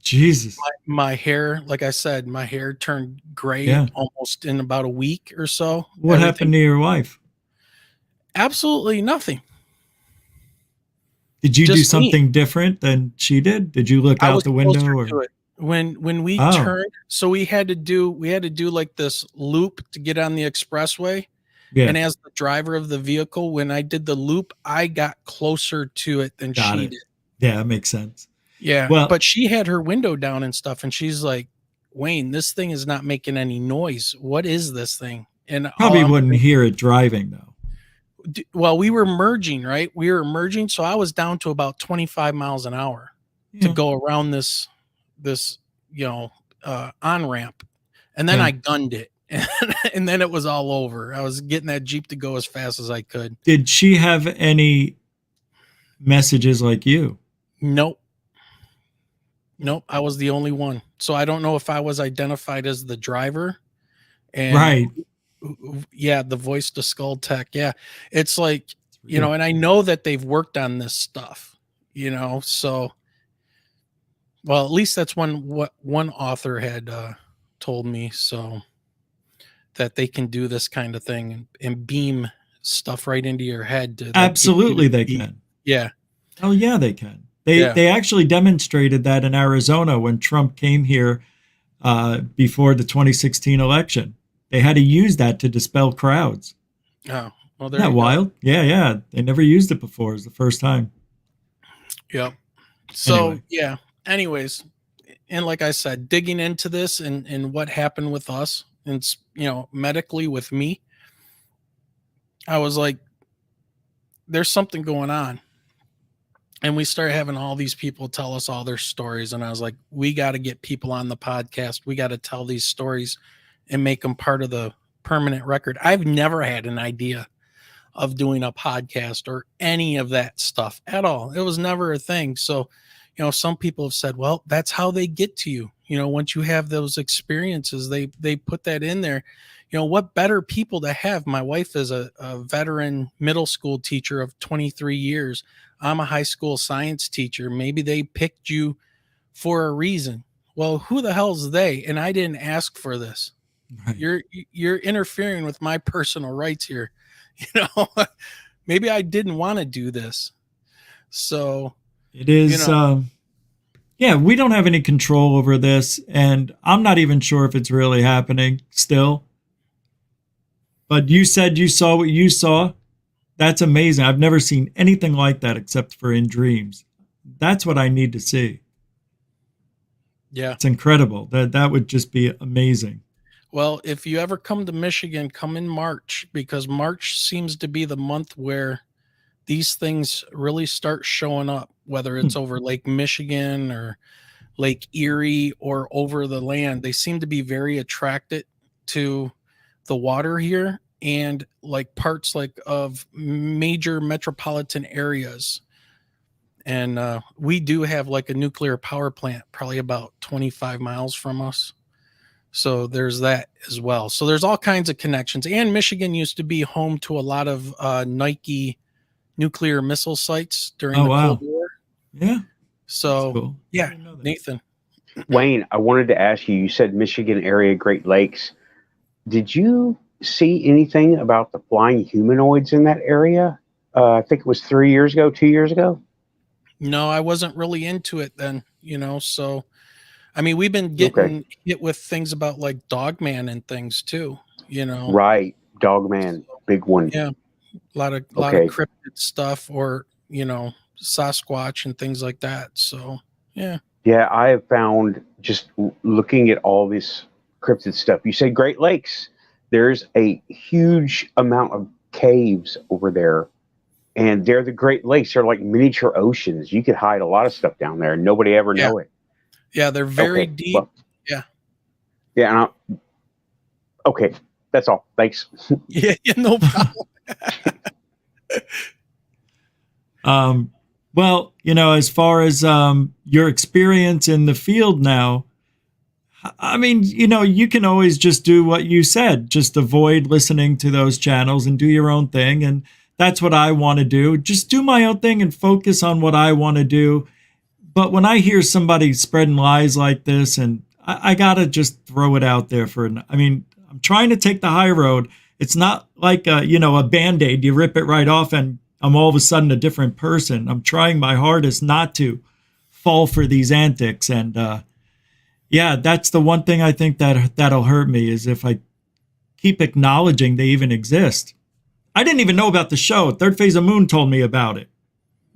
Jesus. My hair, like I said, my hair turned gray Yeah. almost in about a week or so. What happened to your wife? Absolutely nothing. Did you do Just me. something different than she did? Did you look I out was the window? closer Or? to it. When we Oh. turned, so we had to do like this loop to get on the expressway. Yeah. And as the driver of the vehicle, when I did the loop, I got closer to it than Got she it. did. Yeah, that makes sense. Yeah. Well, But she had her window down and stuff, and she's like, Wayne, this thing is not making any noise. What is this thing? And probably wouldn't hear it driving though. Well, we were merging, right? We were merging, so I was down to about 25 miles an hour to go around this you know, on ramp, and then I gunned it, and then it was all over. I was getting that Jeep to go as fast as I could. Did she have any messages like you? Nope. I was the only one. So I don't know if I was identified as the driver. And right. Yeah, the voice to Skull Tech. Yeah. It's like, you know, and I know that they've worked on this stuff, you know, so well, at least that's what one author had told me, so that they can do this kind of thing and beam stuff right into your head. Absolutely, they can. Yeah. Oh, yeah, they can. They actually demonstrated that in Arizona when Trump came here before the 2016 election. They had to use that to dispel crowds. Oh, well, there. Isn't that wild? Yeah. They never used it before. It was the first time. Yep. So anyway. Yeah. Anyways, and like I said, digging into this and what happened with us, and you know, medically with me, I was like, there's something going on. And we started having all these people tell us all their stories. And I was like, we got to get people on the podcast. We got to tell these stories and make them part of the permanent record. I've never had an idea of doing a podcast or any of that stuff at all. It was never a thing. So, you know, some people have said, well, that's how they get to you. You know, once you have those experiences, they put that in there. You know, what better people to have? My wife is a veteran middle school teacher of 23 years. I'm a high school science teacher. Maybe they picked you for a reason. Well, who the hell's they? And I didn't ask for this. Right. You're interfering with my personal rights here. Maybe I didn't want to do this. So it is, yeah, we don't have any control over this, and I'm not even sure if it's really happening still. But you said you saw what you saw. That's amazing. I've never seen anything like that except for in dreams. That's what I need to see. Yeah. It's incredible. That would just be amazing. Well, if you ever come to Michigan, come in March, because March seems to be the month where these things really start showing up, whether it's over Lake Michigan or Lake Erie or over the land. They seem to be very attracted to the water here, and like parts like of major metropolitan areas. And we do have like a nuclear power plant probably about 25 miles from us. So there's that as well. So there's all kinds of connections. And Michigan used to be home to a lot of Nike nuclear missile sites during the Cold War. Yeah. So, cool. Yeah, Nathan. Wayne, I wanted to ask you, you said Michigan area, Great Lakes. Did you see anything about the flying humanoids in that area? I think it was 2 years ago. No, I wasn't really into it then, so I mean, we've been getting hit with things about like Dogman and things too, Right. Dogman, big one. Yeah. A lot of cryptid stuff, or, Sasquatch and things like that. So, yeah. Yeah, I have found, just looking at all this cryptid stuff. You say Great Lakes. There's a huge amount of caves over there. And they're the Great Lakes. They're like miniature oceans. You could hide a lot of stuff down there and nobody ever know it. Yeah, they're very deep. Well, yeah. Yeah. Okay. That's all. Thanks. Yeah, no problem. Well, as far as your experience in the field now, I mean, you can always just do what you said. Just avoid listening to those channels and do your own thing. And that's what I want to do. Just do my own thing and focus on what I want to do. But when I hear somebody spreading lies like this, and I got to just throw it out there I'm trying to take the high road. It's not like, a Band-Aid. You rip it right off and I'm all of a sudden a different person. I'm trying my hardest not to fall for these antics. And yeah, that's the one thing I think that'll hurt me, is if I keep acknowledging they even exist. I didn't even know about the show. Third Phase of Moon told me about it.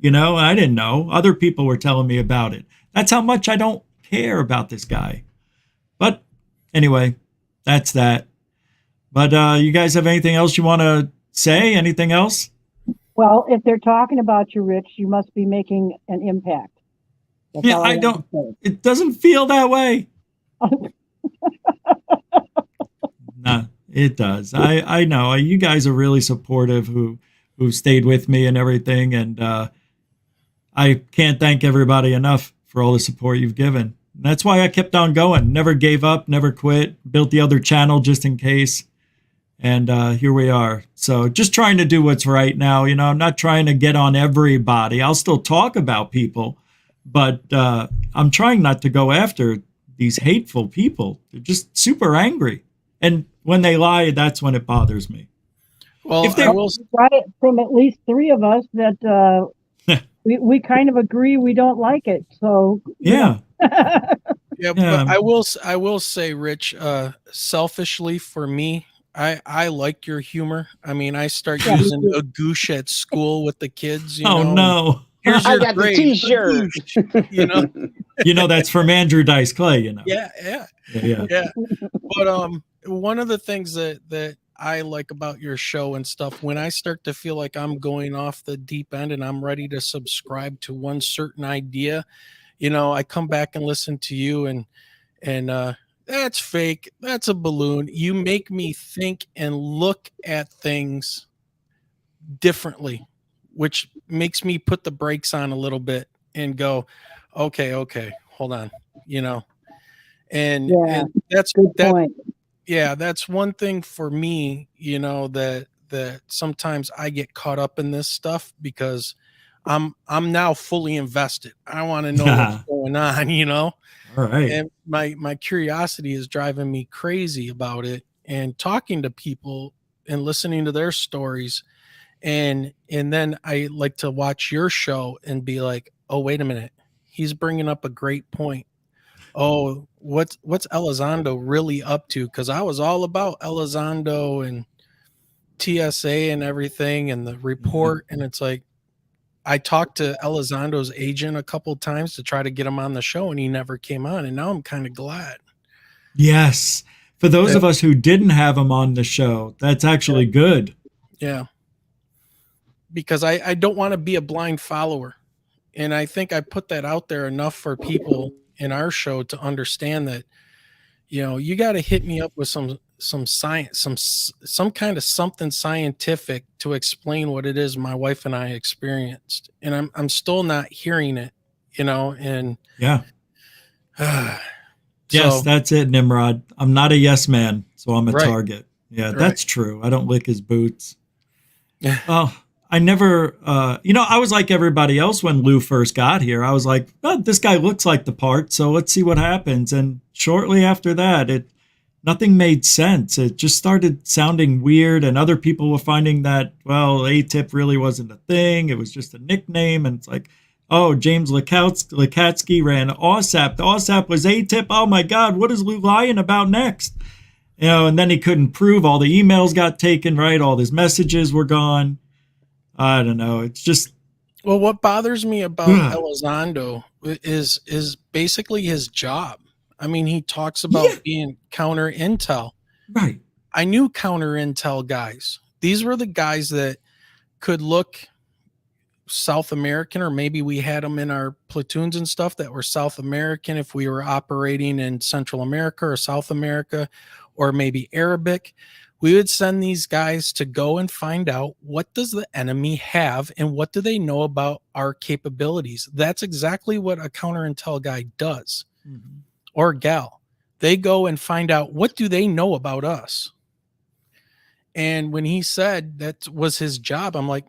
I didn't know. Other people were telling me about it. That's how much I don't care about this guy. But anyway, that's that. But you guys have anything else you want to say? Anything else? Well, if they're talking about you, Rich, you must be making an impact. That's yeah, I don't. It doesn't feel that way. Nah, it does. I know. You guys are really supportive who stayed with me and everything. And I can't thank everybody enough for all the support you've given. And that's why I kept on going. Never gave up, never quit. Built the other channel just in case. And here we are. So just trying to do what's right now. I'm not trying to get on everybody. I'll still talk about people. But I'm trying not to go after these hateful people. They're just super angry. And when they lie, that's when it bothers me. Well, if I will got it from at least 3 of us that we kind of agree we don't like it. So yeah. Yeah, but I will say, Rich, selfishly for me, I like your humor. I mean, I start using a goosh at school with the kids. No. Here's I your got grade, the T-shirt. That's for Andrew Dice Clay. Yeah. But one of the things that I like about your show and stuff, when I start to feel like I'm going off the deep end and I'm ready to subscribe to one certain idea, I come back and listen to you and that's fake. That's a balloon. You make me think and look at things differently, which makes me put the brakes on a little bit and go, okay, hold on, and that's that point. Yeah, that's one thing for me, that sometimes I get caught up in this stuff because I'm now fully invested. I want to know what's going on, you know. All right. And my curiosity is driving me crazy about it, and talking to people and listening to their stories. And then I like to watch your show and be like, oh, wait a minute. He's bringing up a great point. Oh, what's Elizondo really up to? Because I was all about Elizondo and TSA and everything and the report. And it's like, I talked to Elizondo's agent a couple of times to try to get him on the show, and he never came on. And now I'm kind of glad. Yes. For those of us who didn't have him on the show, that's actually good. Yeah. Because I don't want to be a blind follower. And I think I put that out there enough for people in our show to understand that, you know, you got to hit me up with some science, some kind of something scientific to explain what it is my wife and I experienced. And I'm still not hearing it, you know, and yeah. Yes, that's it, Nimrod. I'm not a yes man, so I'm a target. Yeah, that's true. I don't lick his boots. Oh, I never, I was like everybody else when Lou first got here. I was like, oh, this guy looks like the part, so let's see what happens. And shortly after that, nothing made sense. It just started sounding weird, and other people were finding that, well, ATIP really wasn't a thing. It was just a nickname. And it's like, oh, James Lakatsky ran OSAP. The OSAP was ATIP. Oh, my God, what is Lou lying about next? You know, and then he couldn't prove all the emails got taken, right? All his messages were gone. I don't know. It's just. Well, what bothers me about Elizondo is basically his job. I mean, he talks about being counter intel. Right. I knew counter intel guys. These were the guys that could look South American, or maybe we had them in our platoons and stuff that were South American if we were operating in Central America or South America, or maybe Arabic. We would send these guys to go and find out, what does the enemy have and what do they know about our capabilities? That's exactly what a counter intel guy does. Mm-hmm. Or gal. They go and find out, what do they know about us? And when he said that was his job, I'm like,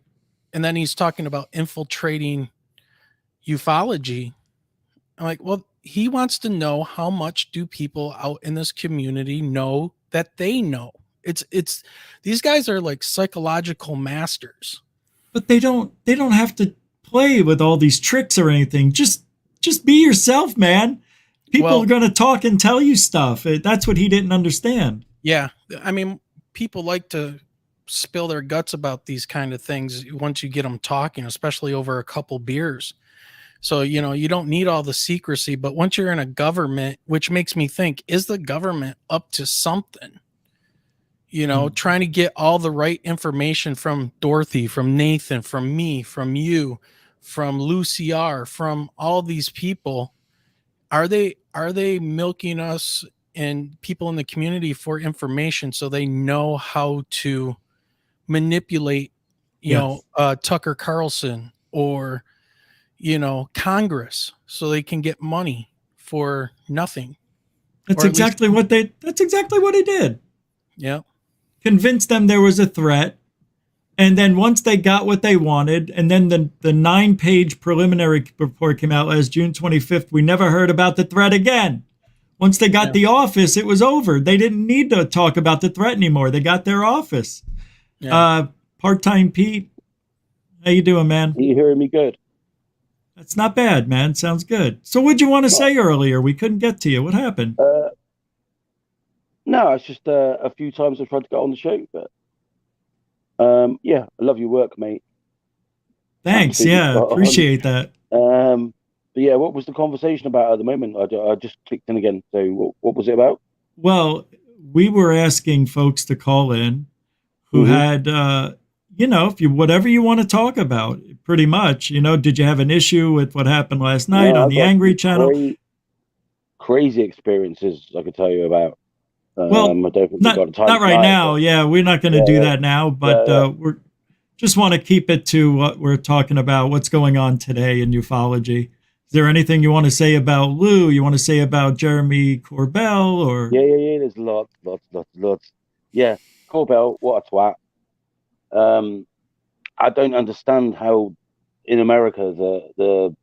and then he's talking about infiltrating ufology. I'm like, well, he wants to know, how much do people out in this community know that they know? It's these guys are like psychological masters. But they don't have to play with all these tricks or anything. Just be yourself, man. People are going to talk and tell you stuff. That's what he didn't understand. Yeah. I mean, people like to spill their guts about these kind of things once you get them talking, especially over a couple beers. So, you know, you don't need all the secrecy, but once you're in a government, which makes me think, is the government up to something? You know, trying to get all the right information from Dorothy, from Nathan, from me, from you, from Lucy R, from all these people. Are they milking us and people in the community for information so they know how to manipulate, you know, Tucker Carlson or, you know, Congress, so they can get money for nothing? That's exactly what he did. Yeah. Convinced them there was a threat. And then once they got what they wanted, and then the 9-page preliminary report came out last June 25th, we never heard about the threat again. Once they got the office, it was over. They didn't need to talk about the threat anymore. They got their office. Yeah. Part-time Pete, how you doing, man? Are you hearing me good? That's not bad, man. Sounds good. So what'd you want to say earlier? We couldn't get to you. What happened? No, it's just a few times I've tried to get on the show, but yeah, I love your work, mate. Thanks. Appreciate that. But yeah, what was the conversation about at the moment? I just clicked in again. So what was it about? Well, we were asking folks to call in who had, whatever you want to talk about, pretty much. You know, did you have an issue with what happened last night on the Angry Channel? Crazy experiences I could tell you about. Well, I don't think we've got time not right now. Yeah, we're not going to do that now, but we're just want to keep it to what we're talking about, what's going on today in ufology. Is there anything you want to say about Lou? You want to say about Jeremy Corbell? Or Yeah. There's lots. Yeah, Corbell, what a twat. I don't understand how in America, the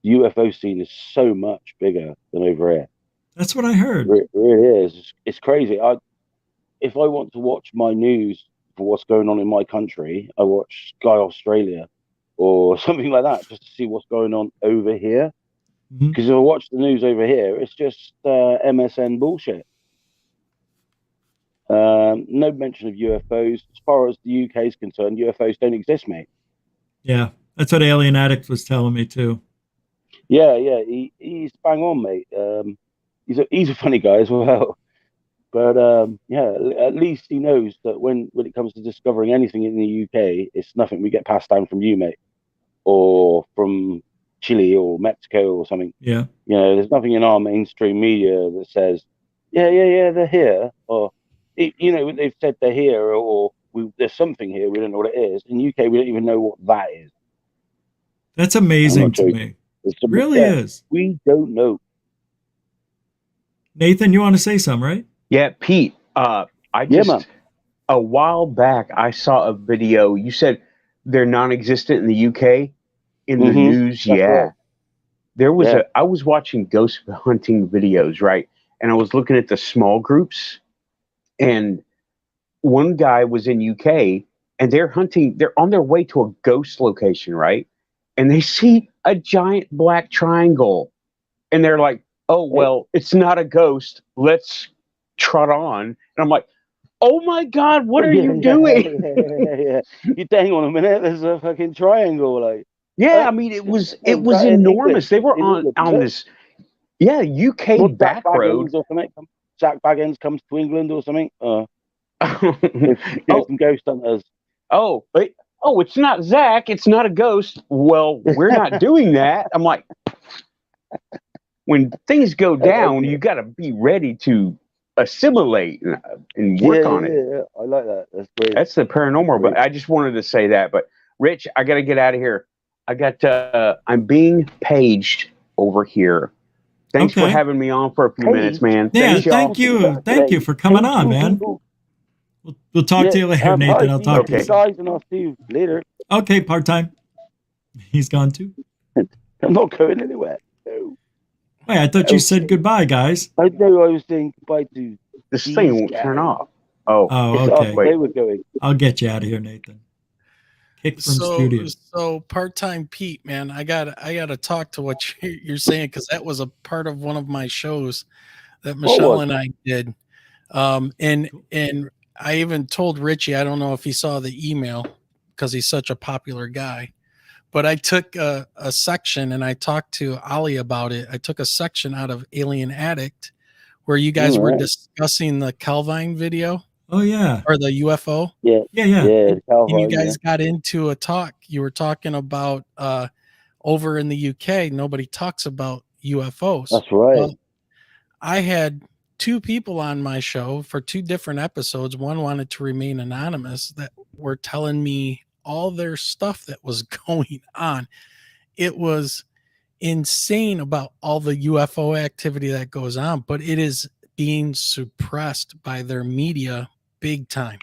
UFO scene is so much bigger than over here. That's what I heard. It really is. It's crazy. If I want to watch my news for what's going on in my country, I watch Sky Australia or something like that just to see what's going on over here. Because if I watch the news over here, it's just MSN bullshit. No mention of UFOs. As far as the UK is concerned, UFOs don't exist, mate. Yeah, that's what Alien Addict was telling me too. Yeah, he's bang on, mate. He's a funny guy as well. But yeah, at least he knows that when it comes to discovering anything in the UK, it's nothing we get passed down from you, mate, or from Chile or Mexico or something. Yeah. You know, there's nothing in our mainstream media that says, yeah, they're here, or you know, they've said they're here, or there's something here, we don't know what it is. In UK, we don't even know what that is. That's amazing to me. It really is. We don't know. Nathan, you want to say something, right? Yeah, Pete. A while back, I saw a video. You said they're non-existent in the UK. In the news, right. There was I was watching ghost hunting videos, right? And I was looking at the small groups, and one guy was in UK, and they're hunting. They're on their way to a ghost location, right? And they see a giant black triangle, and they're like, "Oh well, it's not a ghost. Let's trot on." And I'm like, "Oh my God, what are you doing?" You hang on a minute. There's a fucking triangle, like. Yeah, I mean, it was enormous. They were on this, UK back road. Zach Baggins comes to England or something. Some ghost hunters. It's not Zach. It's not a ghost. Well, we're not doing that. I'm like, when things go down, you got to be ready to assimilate and work on it. Yeah, I like that. That's great. That's the paranormal. But I just wanted to say that. But Rich, I got to get out of here. I'm being paged over here. Thanks for having me on for a few minutes, man. Yeah, thank you. Thank you for coming on, man. We'll talk to you later, Nathan. I'll talk to you. Guys, and I'll see you later. Okay, part-time. He's gone too. I'm not going anywhere. No. Wait, I thought you said goodbye, guys. I know I was saying goodbye to this thing won't turn off. Okay. They were going. I'll get you out of here, Nathan. Kick from studio. So part-time Pete, man, I gotta talk to what you're saying, because that was a part of one of my shows that Michelle and I did. And I even told Richie, I don't know if he saw the email because he's such a popular guy, but I took a section and I talked to Ali about it. I took a section out of Alien Addict where you guys were discussing the Calvine video. Oh yeah. Or the UFO. Yeah. And you guys got into a talk. You were talking about over in the UK, nobody talks about UFOs. That's right. Well, I had two people on my show for two different episodes. One wanted to remain anonymous, that were telling me all their stuff that was going on. It was insane about all the UFO activity that goes on, but it is being suppressed by their media big time.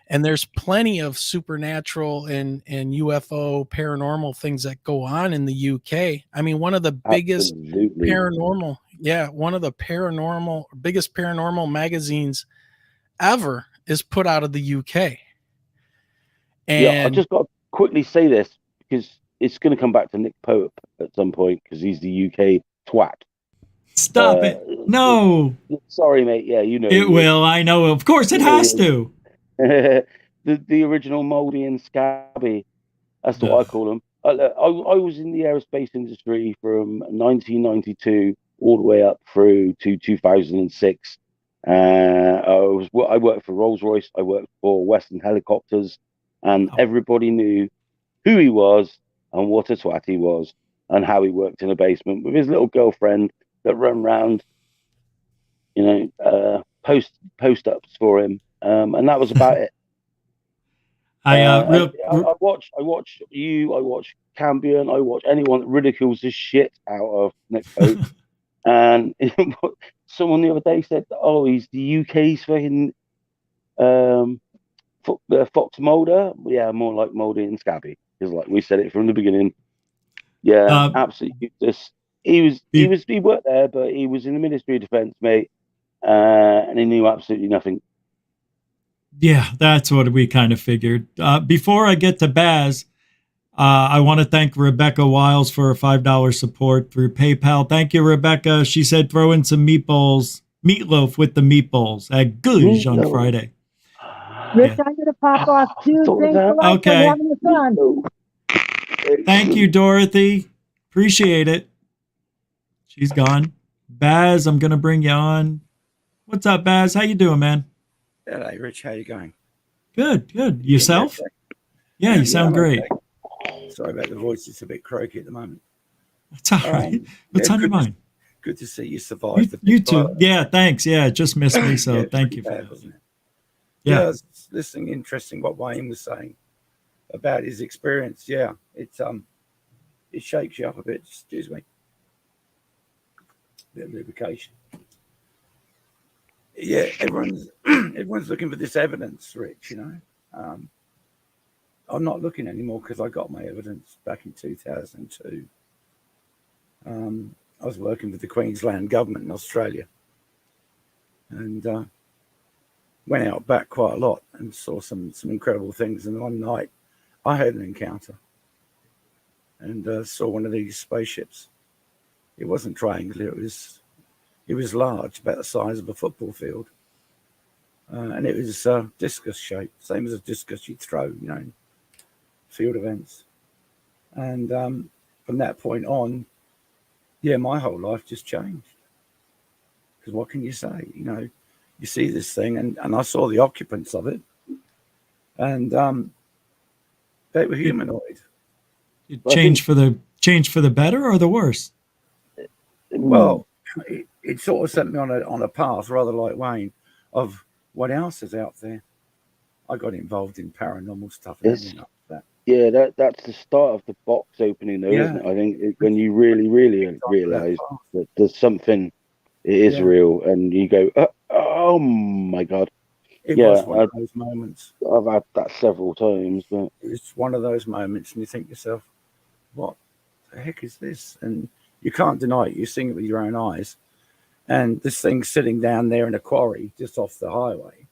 And there's plenty of supernatural and UFO paranormal things that go on in the UK. I mean, one of the biggest paranormal, biggest paranormal magazines ever is put out of the UK. And I just got to quickly say this because it's going to come back to Nick Pope at some point because he's the UK twat. Stop it. No. Sorry, mate. Yeah, you know. It will. I know. Of course it has to. the original Moldy and Scabby. That's what I call them. I was in the aerospace industry from 1992 all the way up through to 2006. I worked for Rolls-Royce. I worked for Western Helicopters, and everybody knew who he was and what a twat he was and how he worked in a basement with his little girlfriend that run around, post-ups for him. And that was about it. I watch you, I watch Cantbehuman, I watch anyone that ridicules the shit out of Nick Pope. And someone the other day said, "Oh, he's the UK's fucking Fox Mulder." Yeah, more like Moldy and Scabby. because like we said it from the beginning. Yeah, absolutely. He worked there, but he was in the Ministry of Defence, mate, and he knew absolutely nothing. Yeah, that's what we kind of figured. Before I get to Baz, I want to thank Rebecca Wiles for a $5 support through PayPal. Thank you, Rebecca. She said throw in some meatloaf with the meatballs at Gouge on Friday. Rich, I'm going to pop off too. Thanks a lot for having us on. Thank you, Dorothy. Appreciate it. She's gone. Baz, I'm going to bring you on. What's up, Baz? How you doing, man? Hello, Rich. How you going? Good, good. Yourself? Yeah, you sound great. Okay. Sorry about the voice. It's a bit croaky at the moment. That's all right. What's on your mind? Good to see you survive. You too. Yeah, thanks. Yeah, it just missed me, so thank you for bad, that. wasn't it? Yeah. I was listening. Interesting what Wayne was saying about his experience. Yeah, it shakes you up a bit. Excuse me. Bit of lubrication. Yeah, everyone's looking for this evidence, Rich. I'm not looking anymore because I got my evidence back in 2002. I was working with the Queensland government in Australia, and went out back quite a lot and saw some incredible things. And one night, I had an encounter and saw one of these spaceships. It wasn't triangular; it was large, about the size of a football field, and it was discus shaped, same as a discus you'd throw, in field events. And from that point on, yeah, my whole life just changed. Because what can you say? You see this thing, and I saw the occupants of it, and they were humanoid. It changed for the better or the worse? Well, it sort of sent me on a path, rather like Wayne, of what else is out there. I got involved in paranormal stuff and everything like that. Yeah, that's the start of the box opening, though, isn't it? I think when you really, really realise that there's something, it is real, and you go, oh my God. It was one of those moments. I've had that several times, but it's one of those moments, and you think to yourself, what the heck is this? And you can't deny it. You're seeing it with your own eyes. And this thing's sitting down there in a quarry just off the highway,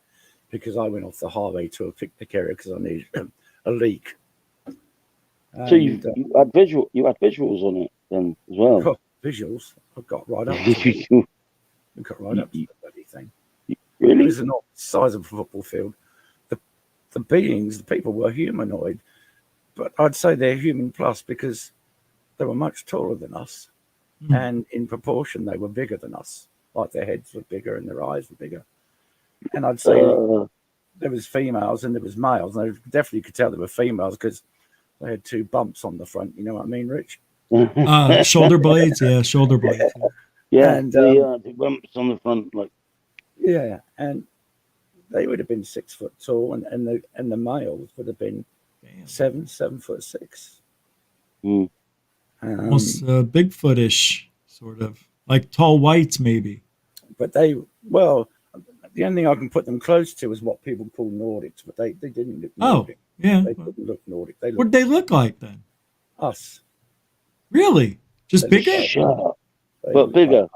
because I went off the highway to a picnic area because I needed a leak. So you had visuals on it then as well. Oh, visuals. I got right up to it. I got right up to the bloody thing. Really? It was the size of a football field. The beings, the people were humanoid, but I'd say they're human plus because they were much taller than us, and in proportion they were bigger than us. Like their heads were bigger and their eyes were bigger. And I'd say there was females and there was males, and I definitely could tell there were females because they had two bumps on the front. You know what I mean, Rich? Shoulder blades, shoulder blades. Yeah, and the bumps on the front, like. Yeah, and they would have been 6 foot tall, and the males would have been 7'6". Almost Bigfootish, sort of like tall whites, maybe. But the only thing I can put them close to is what people call Nordics, but they didn't look Nordic. Yeah. They didn't look Nordic. What'd they look like then? Us. Really? Just bigger? But bigger.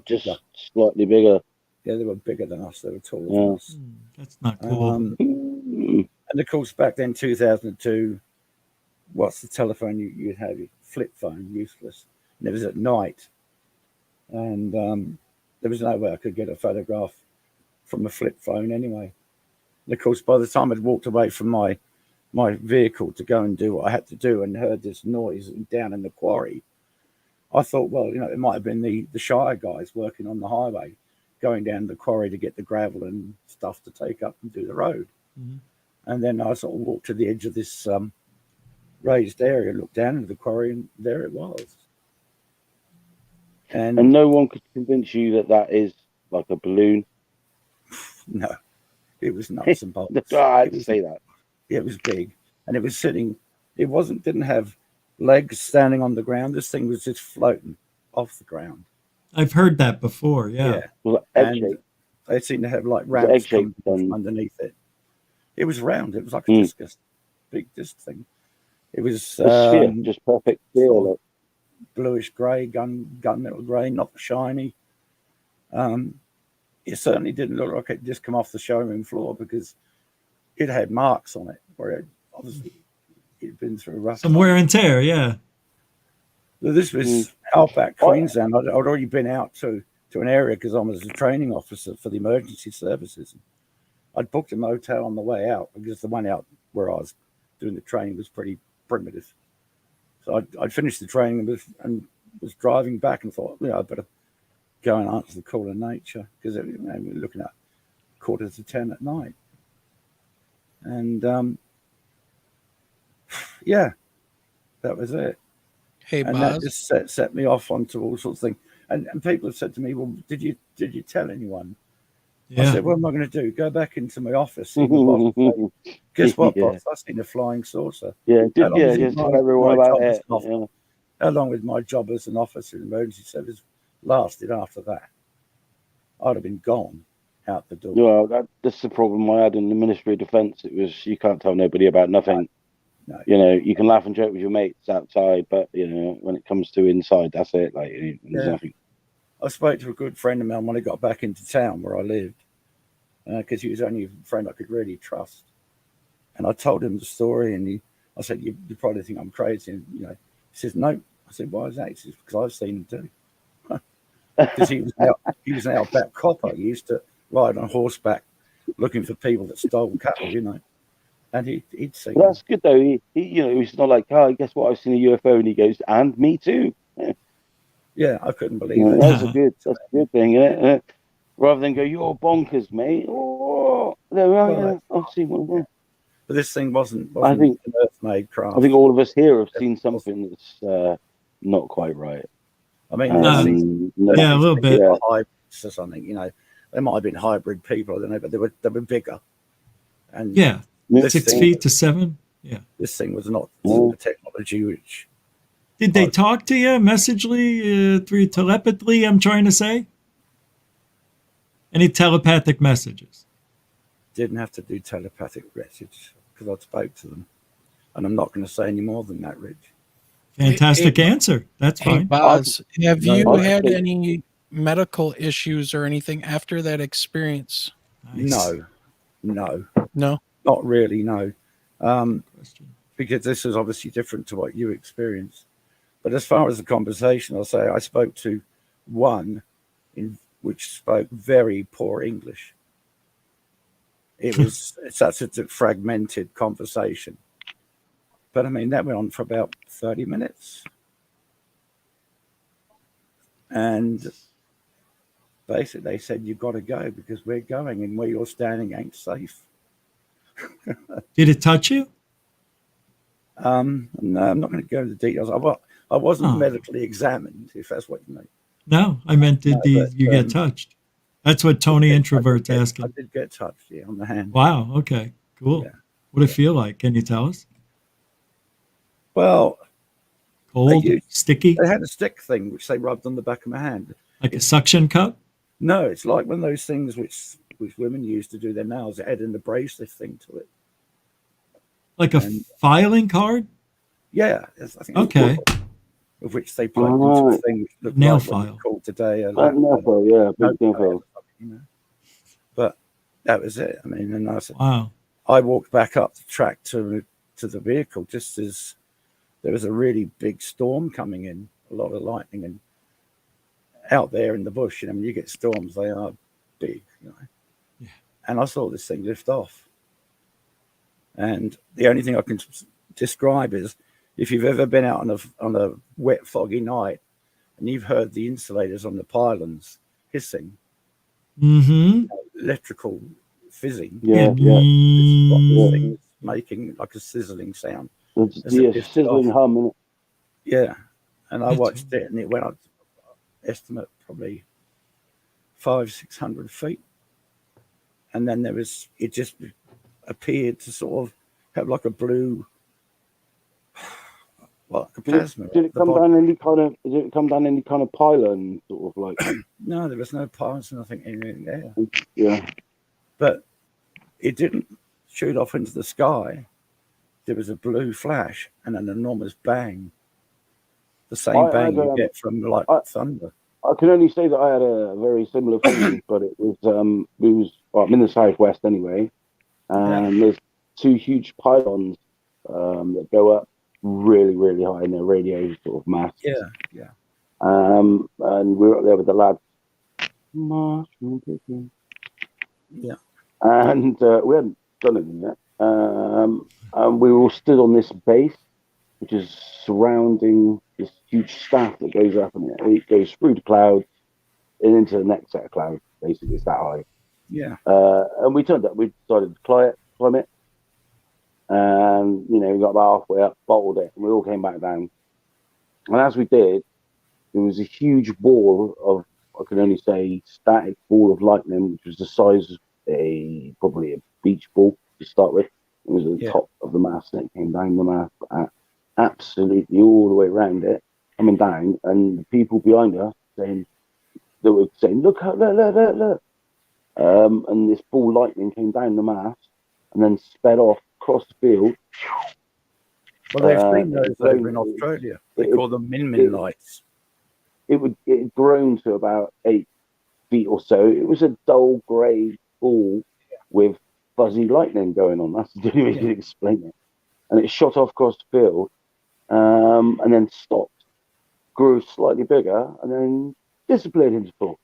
Just slightly bigger. Yeah, they were bigger than us. They were taller than us. That's not cool. And of course, back then, 2002, what's the telephone you'd have? Your flip phone, useless. And it was at night. And there was no way I could get a photograph from a flip phone anyway. And of course, by the time I'd walked away from my vehicle to go and do what I had to do and heard this noise down in the quarry, I thought, well, it might have been the Shire guys working on the highway, going down the quarry to get the gravel and stuff to take up and do the road. And then I sort of walked to the edge of this raised area, looked down into the quarry, and there it was. And no one could convince you that is like a balloon. No, it was nuts and bolts. I had to say that. It was big, and it was sitting. It didn't have legs standing on the ground. This thing was just floating off the ground. I've heard that before. Yeah. Well, and they seemed to have like ramps coming from underneath it. It was round. It was like a discus, big disc thing. It was A sphere, just perfect sphere. sort of bluish grey, gunmetal grey, not shiny. It certainly didn't look like it just come off the showroom floor, because it had marks on it where it obviously it'd been through a rough Some wear and tear, yeah. This was outback Queensland. I'd already been out to an area because I was a training officer for the emergency services. I'd booked a motel on the way out because the one out where I was doing the training was pretty primitive. So I'd finished the training and was driving back and thought, I better go and answer the call of nature, because we were looking at 9:45 at night. And yeah, that was it. Hey, and Boz. that just set me off onto all sorts of things. And people have said to me, "Well, did you tell anyone?" Yeah. I said, "What am I going to do? Go back into my office, see my boss, and say, guess what, Yeah. boss? I've seen a flying saucer." Just How long tell everyone about job as it. an officer- How long would my job as an officer in emergency service lasted after that? I'd have been gone out the door. Well, that's the problem I had in the Ministry of Defence. It was, you can't tell nobody about nothing. No. You can laugh and joke with your mates outside, but when it comes to inside, that's it. Like, there's nothing. I spoke to a good friend of mine when I got back into town where I lived, because he was the only friend I could really trust. And I told him the story, and I said, "You probably think I'm crazy." And he says, "No." I said, "Why is that?" He says, "Because I've seen him too." Because he was an outback copper. He used to ride on horseback looking for people that stole cattle, and he'd seen. But that's good though. He's not like, "Oh, guess what? I've seen a UFO," and he goes, "And me too." Yeah, I couldn't believe it. That's a good thing, isn't it? Rather than go, "You're bonkers, mate." Oh, I've seen one of them. But this thing wasn't I think an earth-made craft. I think all of us here have seen something that's not quite right. I mean, yeah, a little bit. Hybrids or something, They might have been hybrid people, I don't know, but they were bigger. And 6 feet to 7. Yeah. This thing was not the technology which. Did they talk to you messagely through telepathy? I'm trying to say. Any telepathic messages? Didn't have to do telepathic message because I spoke to them, and I'm not going to say any more than that, Rich. Fantastic answer. That's Hey, fine. Boz, have you had any medical issues or anything after that experience? Nice. No, No, not really. No, because this is obviously different to what you experienced. But as far as the conversation, I'll say I spoke to one which spoke very poor English. It was such a fragmented conversation. But I mean, that went on for about 30 minutes. And basically they said, "You've got to go because we're going and where you're standing ain't safe." Did it touch you? No, I'm not going to go into the details. I wasn't medically examined, if that's what you mean. No, I meant did you get touched? That's what Tony Introvert's asking. I did get touched, on the hand. Wow. Okay. Cool. Yeah. What did it feel like? Can you tell us? Well, cold, sticky. They had a stick thing which they rubbed on the back of my hand, like a suction cup. No, it's like one of those things which women use to do their nails. It had an abrasive thing to it, like a filing card. Yeah, I think. Okay. Of which they plugged into a thing which looked nail like file. Called today a nail file, yeah, big nail file. But that was it. I mean, and I said, wow. I walked back up the track to the vehicle just as there was a really big storm coming in, a lot of lightning, and out there in the bush, when you get storms, they are big, Yeah. And I saw this thing lift off. And the only thing I can describe is if you've ever been out on a wet, foggy night and you've heard the insulators on the pylons hissing, electrical fizzing, making like a sizzling sound. Sizzling hum. Yeah, and I watched it, and it went up, estimate probably 500-600 feet, and then it just appeared to sort of have like a blue, like a plasma. Did it come down any kind of? Did it come down any kind of pylon, sort of like? No, there was no pylons, nothing in there. Yeah, but it didn't shoot off into the sky. there was a blue flash and an enormous bang. The same bang you get from like thunder. I can only say that I had a very similar feeling, but it was well, I'm in the southwest anyway, and there's two huge pylons that go up really, really high in their radio sort of masts. Yeah. And we were up there with the lads. Yeah. And we hadn't done anything yet. And we were all stood on this base, which is surrounding this huge staff that goes up, and it goes through the clouds and into the next set of clouds. Basically, it's that high. Yeah. And we turned up. We decided to climb it, and we got about halfway up, bottled it, and we all came back down. And as we did, there was a huge ball of, I can only say, static ball of lightning, which was the size of probably a beach ball to start with. It was at the top of the mast, and it came down the mast absolutely all the way around it, coming down, and the people behind us they were saying, look, look. And this ball lightning came down the mast and then sped off across the field. Well, they've seen those over in Australia. They call them Min lights. It had grown to about 8 feet or so. It was a dull grey ball with fuzzy lightning going on. That's the only way to explain it. And it shot off across the field, and then stopped, grew slightly bigger, and then disappeared into fall.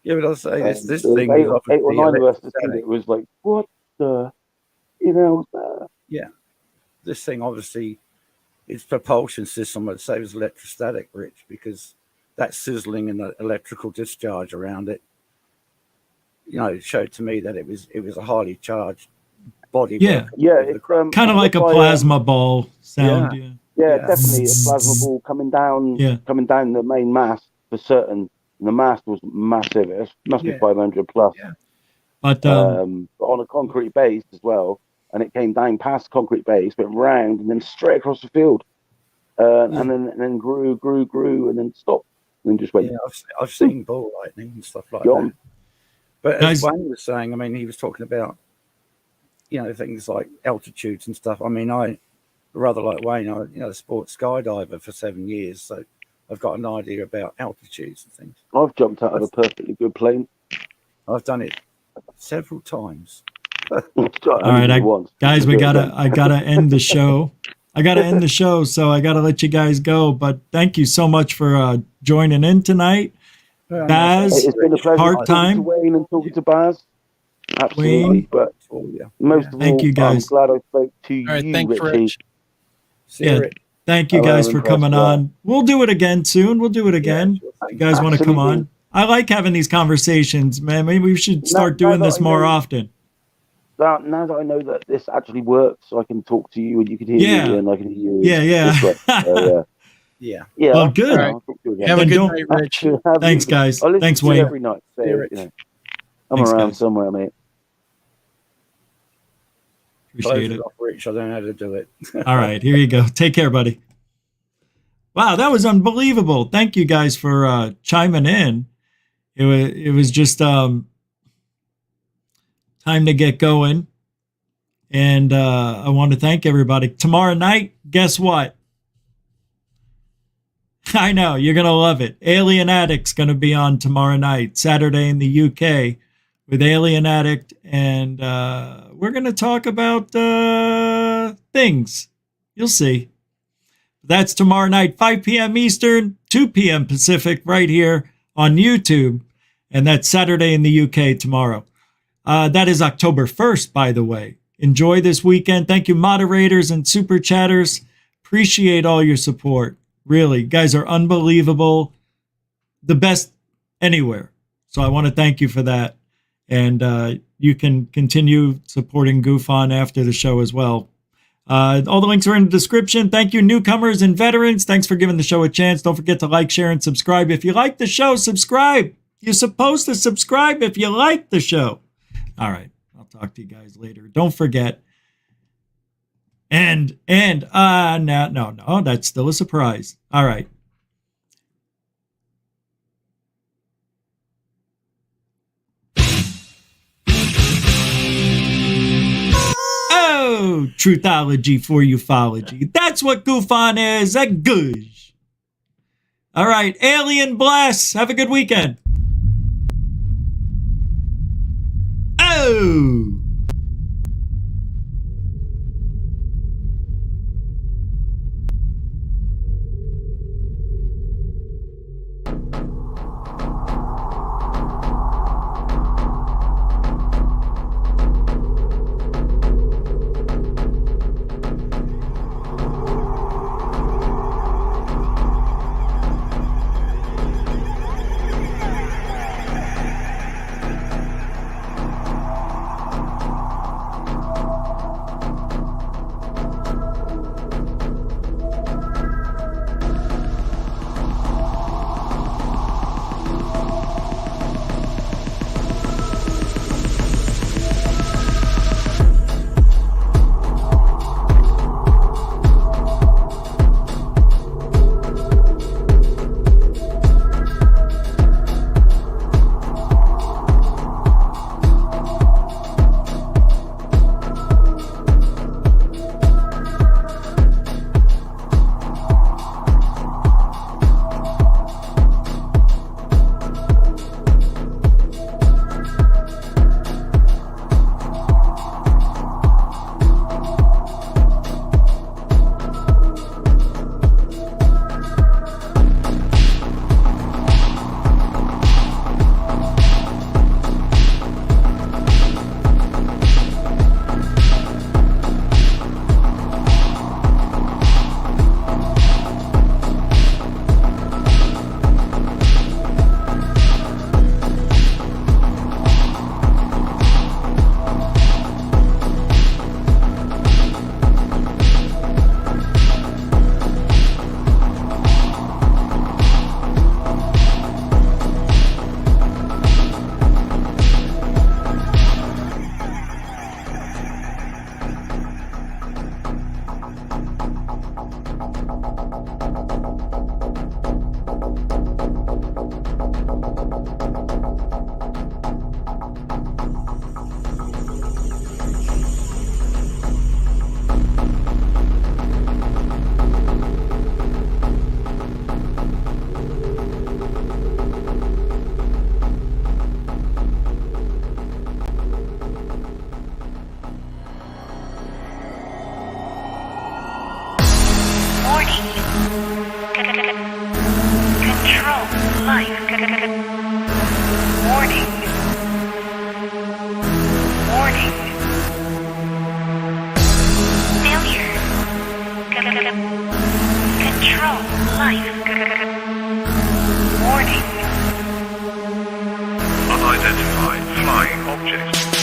Yeah, but I'll say this thing. 8 or 9 of us to see it was like, what the, Yeah, this thing obviously, its propulsion system, I'd say, was electrostatic, Rich, because that sizzling and the electrical discharge around it, it showed to me that it was a highly charged body. Yeah, it's kind of like a plasma ball sound. Yeah, definitely a plasma ball coming down the main mast for certain. And the mast was massive. It must be 500 plus. Yeah. But on a concrete base as well, and it came down past the concrete base, went round, and then straight across the field, and then grew, and then stopped, and then just went. Yeah, I've seen ball lightning and stuff like that. But as Wayne was saying, I mean, he was talking about, things like altitudes and stuff. I mean, I rather like Wayne, a sports skydiver for 7 years, so I've got an idea about altitudes and things. I've jumped out of a perfectly good plane. I've done it several times. All right, guys, I gotta end the show. So I gotta let you guys go. But thank you so much for joining in tonight. Baz, it's been a pleasure part time. Talking to Wayne and talking to Baz. Absolutely, Wayne. But most of all, you guys. I'm glad I spoke to you, thanks, Richie. Rich. Thank you guys for coming on. We'll do it again soon. We'll do it again. You guys want to come on? I like having these conversations, man. Maybe we should start doing this more often. Now that I know that this actually works, so I can talk to you and you can hear me and I can hear you. Yeah. Yeah. Well, good. Right. Have a good night, Rich. Thanks, guys. Thanks, to Wayne. you every night. So, I'm Thanks, around guys. somewhere, mate. Appreciate it. Rich, I don't know how to do it. All right, here you go. Take care, buddy. Wow, that was unbelievable. Thank you guys for chiming in. It was just time to get going. And I want to thank everybody. Tomorrow night, guess what? I know, you're going to love it. Alien Addict's going to be on tomorrow night, Saturday in the UK with Alien Addict. And we're going to talk about things. You'll see. That's tomorrow night, 5 p.m. Eastern, 2 p.m. Pacific, right here on YouTube. And that's Saturday in the UK tomorrow. That is October 1st, by the way. Enjoy this weekend. Thank you, moderators and super chatters. Appreciate all your support. Really, you guys are unbelievable. The best anywhere. So I want to thank you for that. And you can continue supporting Goof On after the show as well. All the links are in the description. Thank you, newcomers and veterans. Thanks for giving the show a chance. Don't forget to like, share, and subscribe. If you like the show, subscribe. You're supposed to subscribe if you like the show. All right. I'll talk to you guys later. Don't forget. No, that's still a surprise. All right. Oh, truthology for ufology. That's what goof on is, a goosh. All right, alien bless. Have a good weekend. Oh! Warning. Warning. Failure. Control life. Warning. Unidentified flying object.